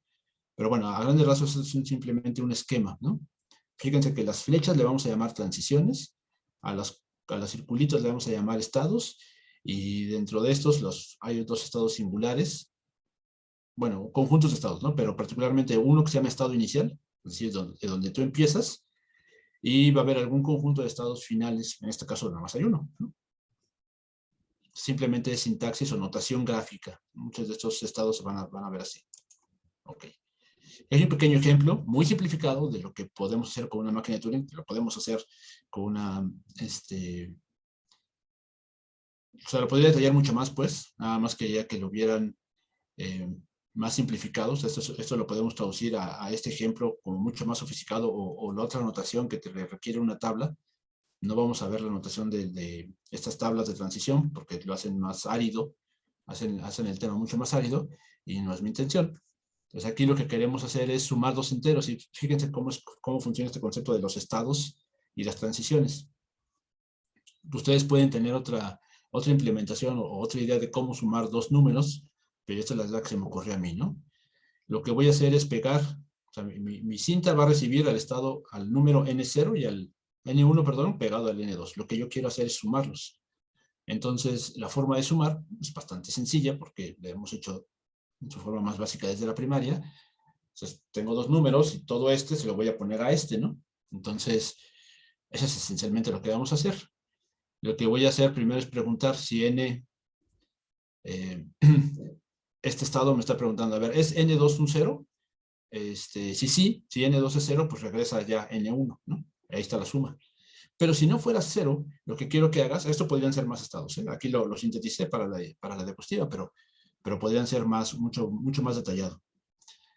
bueno, a grandes rasgos es simplemente un esquema, ¿no? Fíjense que las flechas le vamos a llamar transiciones, a los circulitos le vamos a llamar estados, y dentro de estos hay dos estados singulares, bueno, conjuntos de estados, ¿no? Pero particularmente uno que se llama estado inicial, es decir, de donde tú empiezas, y va a haber algún conjunto de estados finales. En este caso nada más hay uno, ¿no? Simplemente es sintaxis o notación gráfica. Muchos de estos estados se van a ver así. Ok. Hay un pequeño ejemplo muy simplificado de lo que podemos hacer con una máquina de Turing. Lo podemos hacer con una, o sea, lo podría detallar mucho más, pues, nada más quería que lo vieran más simplificados. Esto lo podemos traducir a este ejemplo como mucho más sofisticado, o la otra notación que te requiere una tabla. No vamos a ver la notación de estas tablas de transición porque lo hacen más árido, hacen el tema mucho más árido, y no es mi intención. Entonces aquí lo que queremos hacer es sumar dos enteros, y fíjense cómo funciona este concepto de los estados y las transiciones. Ustedes pueden tener otra implementación o otra idea de cómo sumar dos números, pero esta es la idea que se me ocurrió a mí, ¿no? Lo que voy a hacer es pegar, o sea, mi cinta va a recibir al número N0 y al N1, perdón, pegado al N2. Lo que yo quiero hacer es sumarlos. Entonces, la forma de sumar es bastante sencilla porque la hemos hecho en su forma más básica desde la primaria. Entonces, tengo dos números y todo este se lo voy a poner a este, ¿no? Entonces, eso es esencialmente lo que vamos a hacer. Lo que voy a hacer primero es preguntar si N, este estado me está preguntando, a ver, ¿es N2 un 0? Si N2 es 0, pues regresa ya N1, ¿no? Ahí está la suma. Pero si no fuera 0, lo que quiero que hagas, esto podrían ser más estados, ¿eh? Aquí lo sinteticé para la diapositiva, pero podrían ser mucho más detallado.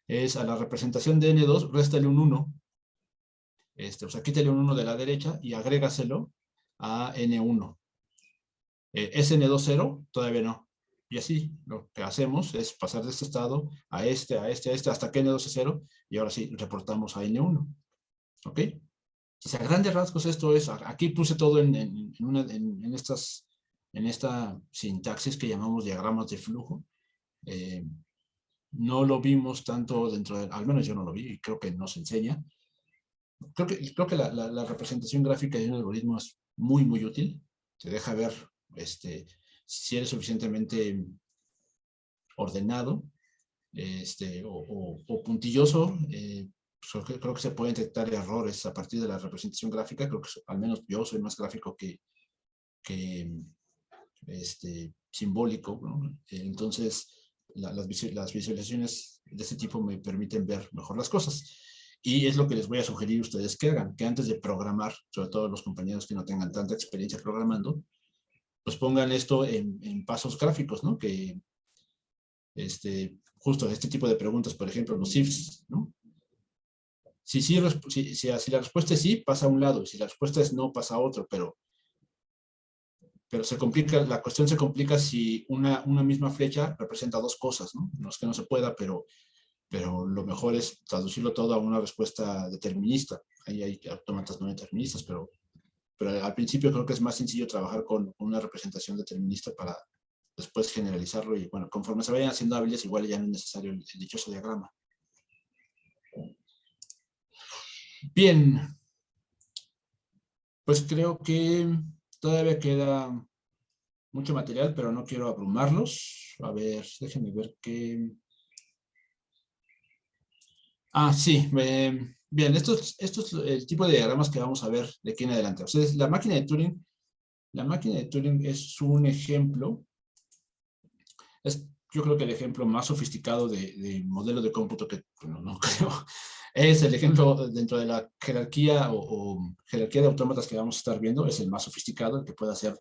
Es a la representación de N2, réstale un 1, o sea, quítale un 1 de la derecha y agrégaselo a N1. ¿Es N2 0? Todavía no. Y así lo que hacemos es pasar de este estado a este, hasta que N2 es 0, y ahora sí reportamos a N1. ¿Ok? O sea, a grandes rasgos esto es, aquí puse todo en esta sintaxis que llamamos diagramas de flujo. No lo vimos tanto dentro de, al menos yo no lo vi, y creo que no se enseña. Creo que la representación gráfica de un algoritmo es muy, muy útil. Te deja ver si eres suficientemente ordenado o puntilloso. Creo que se pueden detectar errores a partir de la representación gráfica. Creo que al menos yo soy más gráfico que simbólico, ¿no? Entonces, las visualizaciones de este tipo me permiten ver mejor las cosas. Y es lo que les voy a sugerir a ustedes que hagan, que antes de programar, sobre todo los compañeros que no tengan tanta experiencia programando, pues pongan esto en pasos gráficos, ¿no? Que justo este tipo de preguntas, por ejemplo, los ifs, ¿no? Si la respuesta es sí, pasa a un lado, si la respuesta es no, pasa a otro, pero se complica, la cuestión se complica si una misma flecha representa dos cosas, ¿no? No es que no se pueda, pero lo mejor es traducirlo todo a una respuesta determinista. Ahí hay autómatas no deterministas, pero al principio creo que es más sencillo trabajar con una representación determinista para después generalizarlo, y bueno, conforme se vayan haciendo hábiles, igual ya no es necesario el dichoso diagrama. Bien, pues creo que todavía queda mucho material, pero no quiero abrumarlos. A ver, déjenme ver qué... Ah, sí. Bien, esto es el tipo de diagramas que vamos a ver de aquí en adelante. O sea, la máquina de Turing es un ejemplo. Yo creo que el ejemplo más sofisticado de modelo de cómputo que, bueno, no creo, es el ejemplo dentro de la jerarquía o jerarquía de autómatas que vamos a estar viendo. Es el más sofisticado, el que puede hacer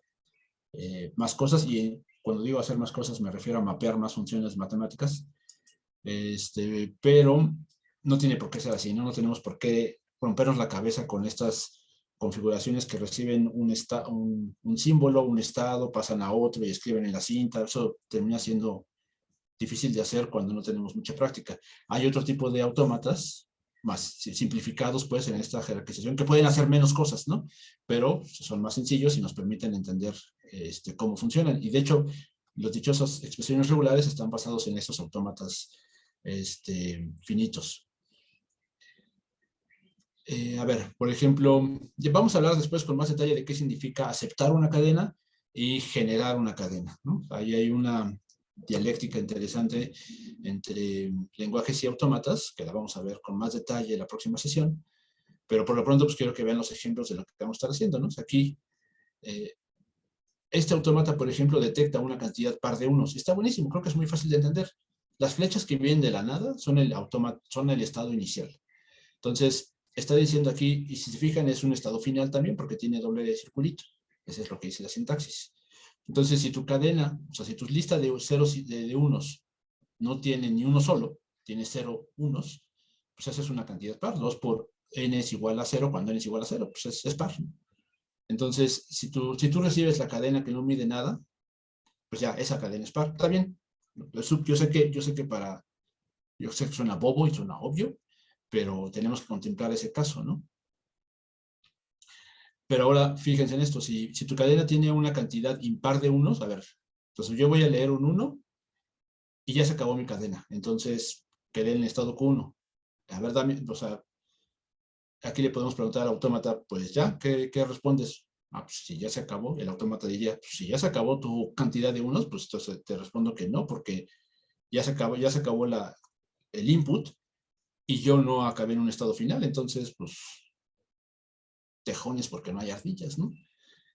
más cosas, y cuando digo hacer más cosas me refiero a mapear más funciones matemáticas, pero no tiene por qué ser así, ¿no? No tenemos por qué rompernos la cabeza con estas configuraciones que reciben un símbolo, un estado, pasan a otro y escriben en la cinta. Eso termina siendo difícil de hacer cuando no tenemos mucha práctica. Hay otro tipo de autómatas más simplificados, pues, en esta jerarquización, que pueden hacer menos cosas, ¿no? Pero son más sencillos y nos permiten entender cómo funcionan. Y de hecho, los dichosos expresiones regulares están basados en estos autómatas finitos. A ver, por ejemplo, vamos a hablar después con más detalle de qué significa aceptar una cadena y generar una cadena, ¿no? Ahí hay una dialéctica interesante entre lenguajes y autómatas, que la vamos a ver con más detalle en la próxima sesión, pero por lo pronto pues quiero que vean los ejemplos de lo que vamos a estar haciendo, ¿no? O sea, aquí, este autómata, por ejemplo, detecta una cantidad par de unos. Está buenísimo, creo que es muy fácil de entender. Las flechas que vienen de la nada son el estado inicial. Entonces, está diciendo aquí, y si se fijan, es un estado final también, porque tiene doble circulito. Eso es lo que dice la sintaxis. Entonces, si tu cadena, o sea, si tu lista de ceros y de unos no tiene ni uno solo, tiene 0 unos, pues esa es una cantidad par. 2 por n es igual a 0 cuando n es igual a 0, pues es par, ¿no? Entonces, si tú recibes la cadena que no mide nada, pues ya esa cadena es par. Está bien. Yo sé que suena bobo y suena obvio, pero tenemos que contemplar ese caso, ¿no? Pero ahora, fíjense en esto, si tu cadena tiene una cantidad impar de unos, a ver, entonces yo voy a leer un 1 y ya se acabó mi cadena. Entonces, quedé en el estado Q1. A ver, o sea, aquí le podemos preguntar al autómata, pues ya, ¿qué respondes? Ah, pues si ya se acabó, el autómata diría, pues si ya se acabó tu cantidad de unos, pues entonces te respondo que no, porque ya se acabó el input y yo no acabé en un estado final, entonces, pues, tejones porque no hay ardillas, ¿no?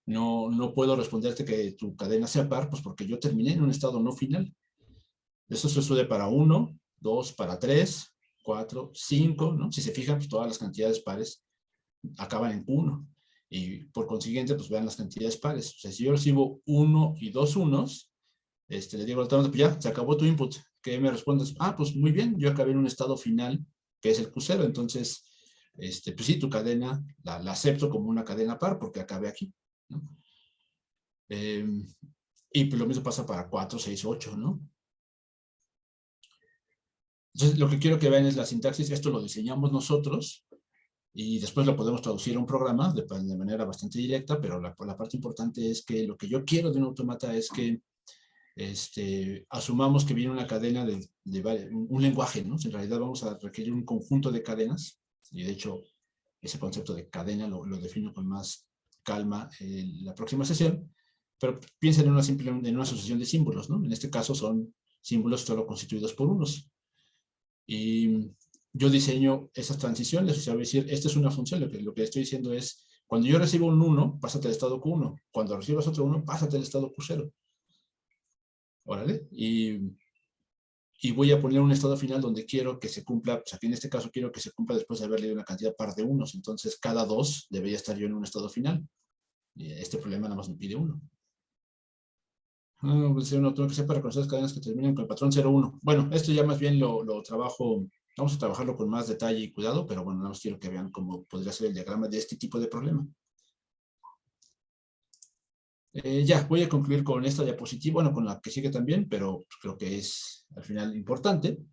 No puedo responderte que tu cadena sea par, pues porque yo terminé en un estado no final. Eso se sucede para 1, 2, para 3, 4, 5, ¿no? Si se fijan, pues todas las cantidades pares acaban en 1. Y por consiguiente, pues vean las cantidades pares. O sea, si yo recibo 1 y 2 unos, le digo al autómata, pues ya, se acabó tu input. ¿Qué me respondes? Ah, pues muy bien, yo acabé en un estado final, que es el Q0. Entonces, pues sí, tu cadena la acepto como una cadena par porque acabé aquí, ¿no? Y pues lo mismo pasa para 4, 6, 8, ¿no? Entonces, lo que quiero que vean es la sintaxis. Esto lo diseñamos nosotros y después lo podemos traducir a un programa de manera bastante directa, pero la parte importante es que lo que yo quiero de un autómata es que asumamos que viene una cadena de un lenguaje, ¿no? En realidad vamos a requerir un conjunto de cadenas, y de hecho ese concepto de cadena lo defino con más calma en la próxima sesión, pero piensen en una asociación de símbolos, ¿no? En este caso son símbolos solo constituidos por unos. Y yo diseño esas transiciones, o sea, voy a decir, esta es una función, lo que estoy diciendo es, cuando yo recibo un 1, pásate al estado Q1, cuando recibas otro 1, pásate al estado Q0. Órale, y voy a poner un estado final donde quiero que se cumpla, pues aquí en este caso quiero que se cumpla después de haber leído una cantidad par de unos, entonces cada 2 debería estar yo en un estado final. Y este problema nada más me pide 1. Pues uno tengo que ser para reconocer las cadenas que terminan con el patrón 0,1. Bueno, esto ya más bien lo trabajo, vamos a trabajarlo con más detalle y cuidado, pero bueno, nada más quiero que vean cómo podría ser el diagrama de este tipo de problema. Ya, voy a concluir con esta diapositiva, bueno, con la que sigue también, pero creo que es al final importante.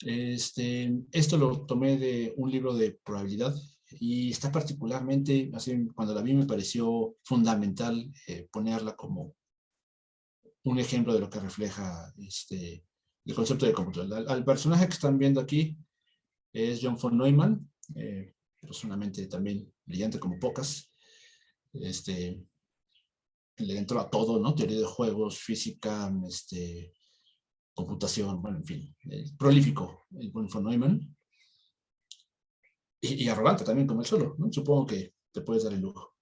Esto lo tomé de un libro de probabilidad y está particularmente, así, cuando la vi me pareció fundamental ponerla como un ejemplo de lo que refleja el concepto de cómputo. Al personaje que están viendo aquí es John von Neumann, personalmente también brillante como pocas. Le entró a todo, ¿no? Teoría de juegos, física, computación, bueno, en fin, prolífico, el von Neumann. Y arrogante también como él solo, ¿no? Supongo que te puedes dar el lujo.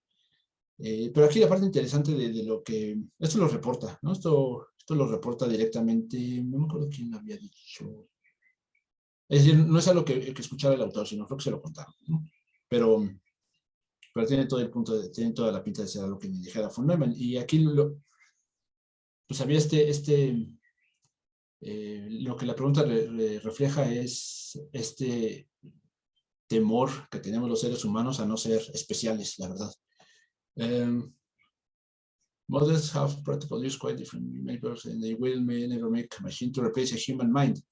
Pero aquí la parte interesante de lo que... Esto lo reporta, ¿no? Esto lo reporta directamente, no me acuerdo quién había dicho. Es decir, no es algo que escuchara el autor, sino creo que se lo contaron, ¿no? Pero tiene todo el punto, tiene toda la pinta de ser algo que me dijera von Neumann. Y aquí pues había lo que la pregunta refleja es temor que tenemos los seres humanos a no ser especiales, la verdad. Models have practically used quite different makers and they will may never make a machine to replace a human mind.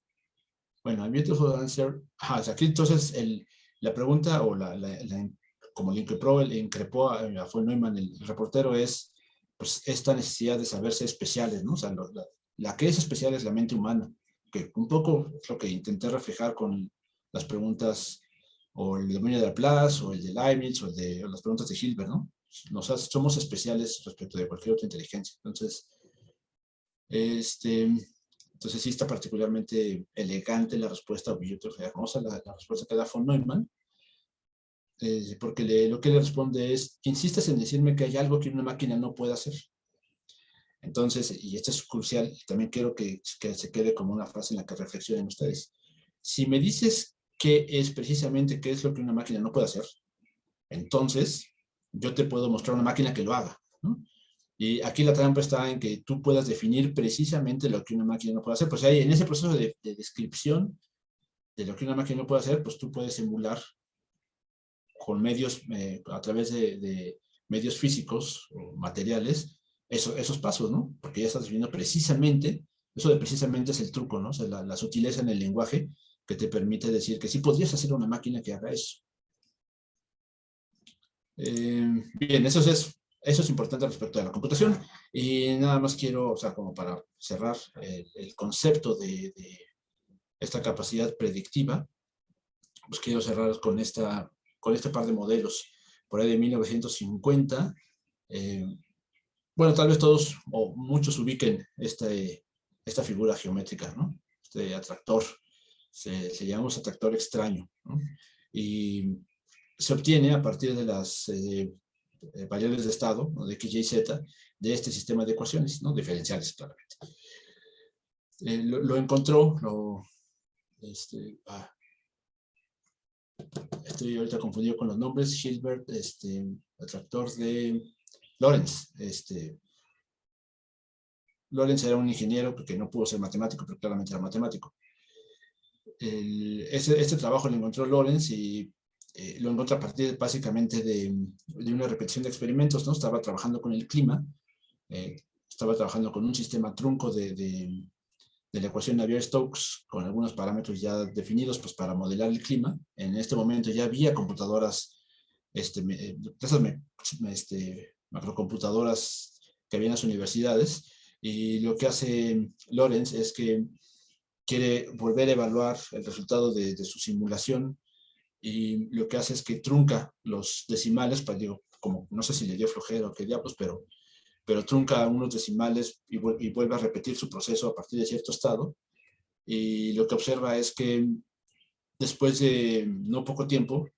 Bueno, a beautiful answer. Ajá, o sea, aquí entonces la pregunta o como le increpó a von Neumann, el reportero, es pues esta necesidad de saberse especiales, ¿no? O sea, la que es especial es la mente humana, que un poco es lo que intenté reflejar con las preguntas o el dominio de Laplace o el de Leibniz o las preguntas de Hilbert, ¿no? Somos especiales respecto de cualquier otra inteligencia. Entonces, entonces sí está particularmente elegante la respuesta, o hermosa la respuesta que da von Neumann, porque lo que le responde es, insistes en decirme que hay algo que una máquina no puede hacer. Entonces, y esto es crucial, también quiero que se quede como una frase en la que reflexionen ustedes. Si me dices qué es precisamente qué es lo que una máquina no puede hacer, entonces yo te puedo mostrar una máquina que lo haga, ¿no? Y aquí la trampa está en que tú puedas definir precisamente lo que una máquina no puede hacer. Pues ahí, en ese proceso de descripción de lo que una máquina no puede hacer, pues tú puedes emular con medios, a través de medios físicos o materiales, esos pasos, ¿no? Porque ya estás definiendo precisamente, eso de precisamente es el truco, ¿no? O sea, la sutileza en el lenguaje que te permite decir que sí podrías hacer una máquina que haga eso. Bien, eso es importante respecto a la computación. Y nada más quiero, o sea, como para cerrar el concepto de esta capacidad predictiva, pues quiero cerrar con este par de modelos por ahí de 1950. Eh, bueno, tal vez todos o muchos ubiquen esta figura geométrica, ¿no? Este atractor, se llama un atractor extraño, ¿no? Y se obtiene a partir de las variables de estado, ¿no? De x, y, z, de este sistema de ecuaciones, ¿no? Diferenciales, claramente. Lo encontró, estoy ahorita confundido con los nombres, Hilbert, atractor de Lorentz. Lorentz era un ingeniero que no pudo ser matemático, pero claramente era matemático. Este trabajo lo encontró Lorentz y lo encontró a partir básicamente de una repetición de experimentos, ¿no? Estaba trabajando con el clima, estaba trabajando con un sistema trunco de la ecuación Navier-Stokes con algunos parámetros ya definidos pues, para modelar el clima. En este momento ya había computadoras, macrocomputadoras que había en las universidades, y lo que hace Lorentz es que quiere volver a evaluar el resultado de su simulación, y lo que hace es que trunca los decimales, para, digo, como no sé si le dio flojera o qué diablos, pero trunca unos decimales y vuelve a repetir su proceso a partir de cierto estado. Y lo que observa es que después de no poco tiempo,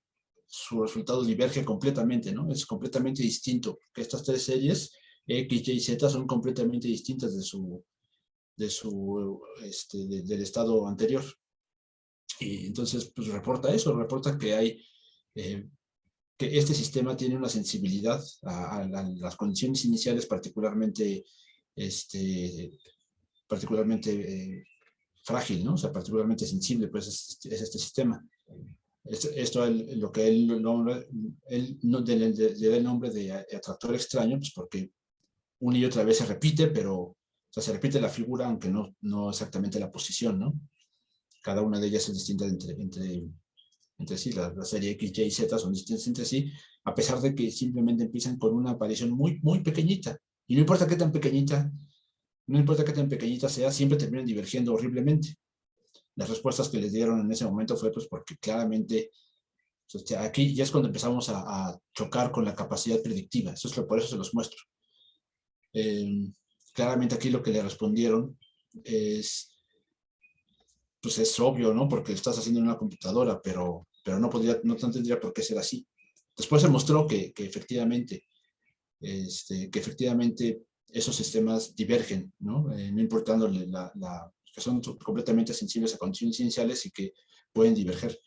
su resultado diverge completamente, ¿no? Es completamente distinto, que estas tres series, X, Y, Z, son completamente distintas del estado anterior. Y entonces, pues reporta eso, reporta que hay, que este sistema tiene una sensibilidad a las condiciones iniciales particularmente frágil, ¿no? O sea, particularmente sensible, pues es este sistema. Esto es lo que él le da el nombre de atractor extraño, pues porque una y otra vez se repite, pero o sea, se repite la figura, aunque no exactamente la posición, ¿no? Cada una de ellas es distinta entre sí, la serie X, Y y Z son distintas entre sí, a pesar de que simplemente empiezan con una aparición muy, muy pequeñita. Y no importa qué tan pequeñita, no importa qué tan pequeñita sea, siempre terminan divergiendo horriblemente. Las respuestas que les dieron en ese momento fue pues porque claramente, o sea, aquí ya es cuando empezamos a chocar con la capacidad predictiva. Por eso se los muestro. Claramente aquí lo que le respondieron pues es obvio, ¿no? Porque lo estás haciendo en una computadora, pero no tendría por qué ser así. Después se mostró que efectivamente esos sistemas divergen, ¿no? No importándole que son completamente sensibles a condiciones iniciales y que pueden diverger.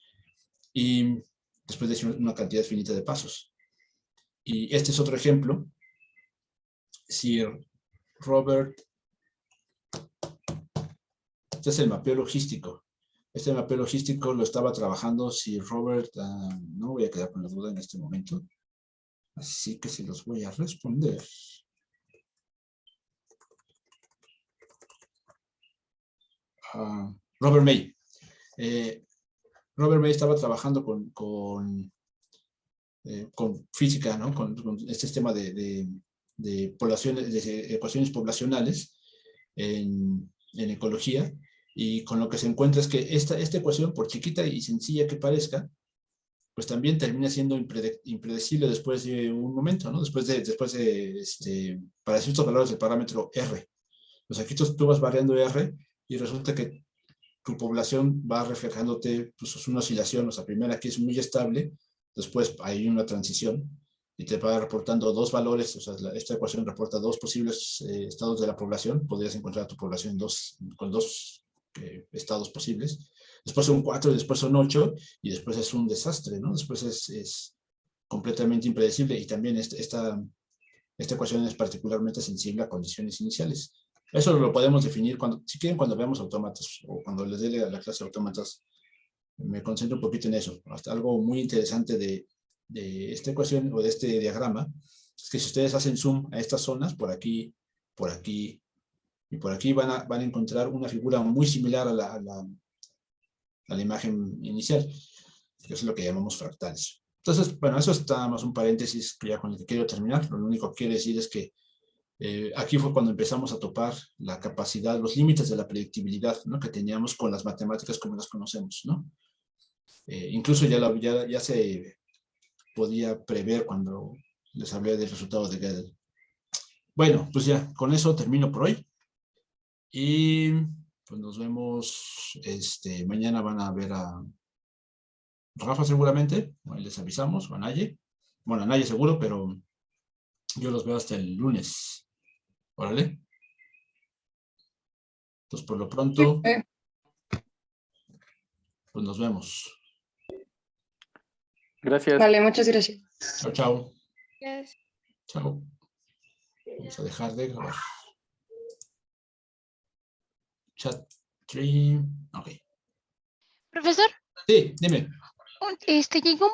Y después de una cantidad finita de pasos. Y este es otro ejemplo. Si Robert, este es el mapeo logístico. Este mapeo logístico lo estaba trabajando si Robert, no voy a quedar con la duda en este momento, así que se los voy a responder. Robert May. Robert May estaba trabajando con física, ¿no? Con este sistema de ecuaciones poblacionales en ecología, y con lo que se encuentra es que esta ecuación, por chiquita y sencilla que parezca, pues también termina siendo impredecible después de un momento, ¿no? Para ciertos valores del parámetro R. Pues aquí tú vas variando R y resulta que tu población va reflejándote pues, una oscilación, o sea, primero aquí es muy estable, después hay una transición y te va reportando dos valores, o sea, esta ecuación reporta dos posibles estados de la población, podrías encontrar tu población con dos estados posibles, después son 4 y después son 8 y después es un desastre, ¿no? Después es completamente impredecible, y también esta ecuación es particularmente sensible a condiciones iniciales. Eso lo podemos definir cuando, si quieren, cuando veamos autómatas o cuando les dé la clase de autómatas, me concentro un poquito en eso. Hasta algo muy interesante de esta ecuación o de este diagrama es que si ustedes hacen zoom a estas zonas, por aquí y por aquí, van a encontrar una figura muy similar a la imagen inicial, que es lo que llamamos fractales. Entonces, bueno, eso está más un paréntesis que ya con el que quiero terminar. Lo único que quiero decir es que aquí fue cuando empezamos a topar la capacidad, los límites de la predictibilidad, ¿no?, que teníamos con las matemáticas como las conocemos, ¿no? Incluso ya se podía prever cuando les hablé del resultado de Gödel. Bueno, pues ya, con eso termino por hoy. Y pues nos vemos, mañana van a ver a Rafa seguramente, ahí les avisamos, o a Naye. Bueno, a Naye seguro, pero yo los veo hasta el lunes. Órale. Entonces, por lo pronto, pues nos vemos. Gracias. Vale, muchas gracias. Chao, chao. Yes. Chao. Vamos a dejar de grabar. Chat stream. Ok. Profesor, Sí, dime. llegó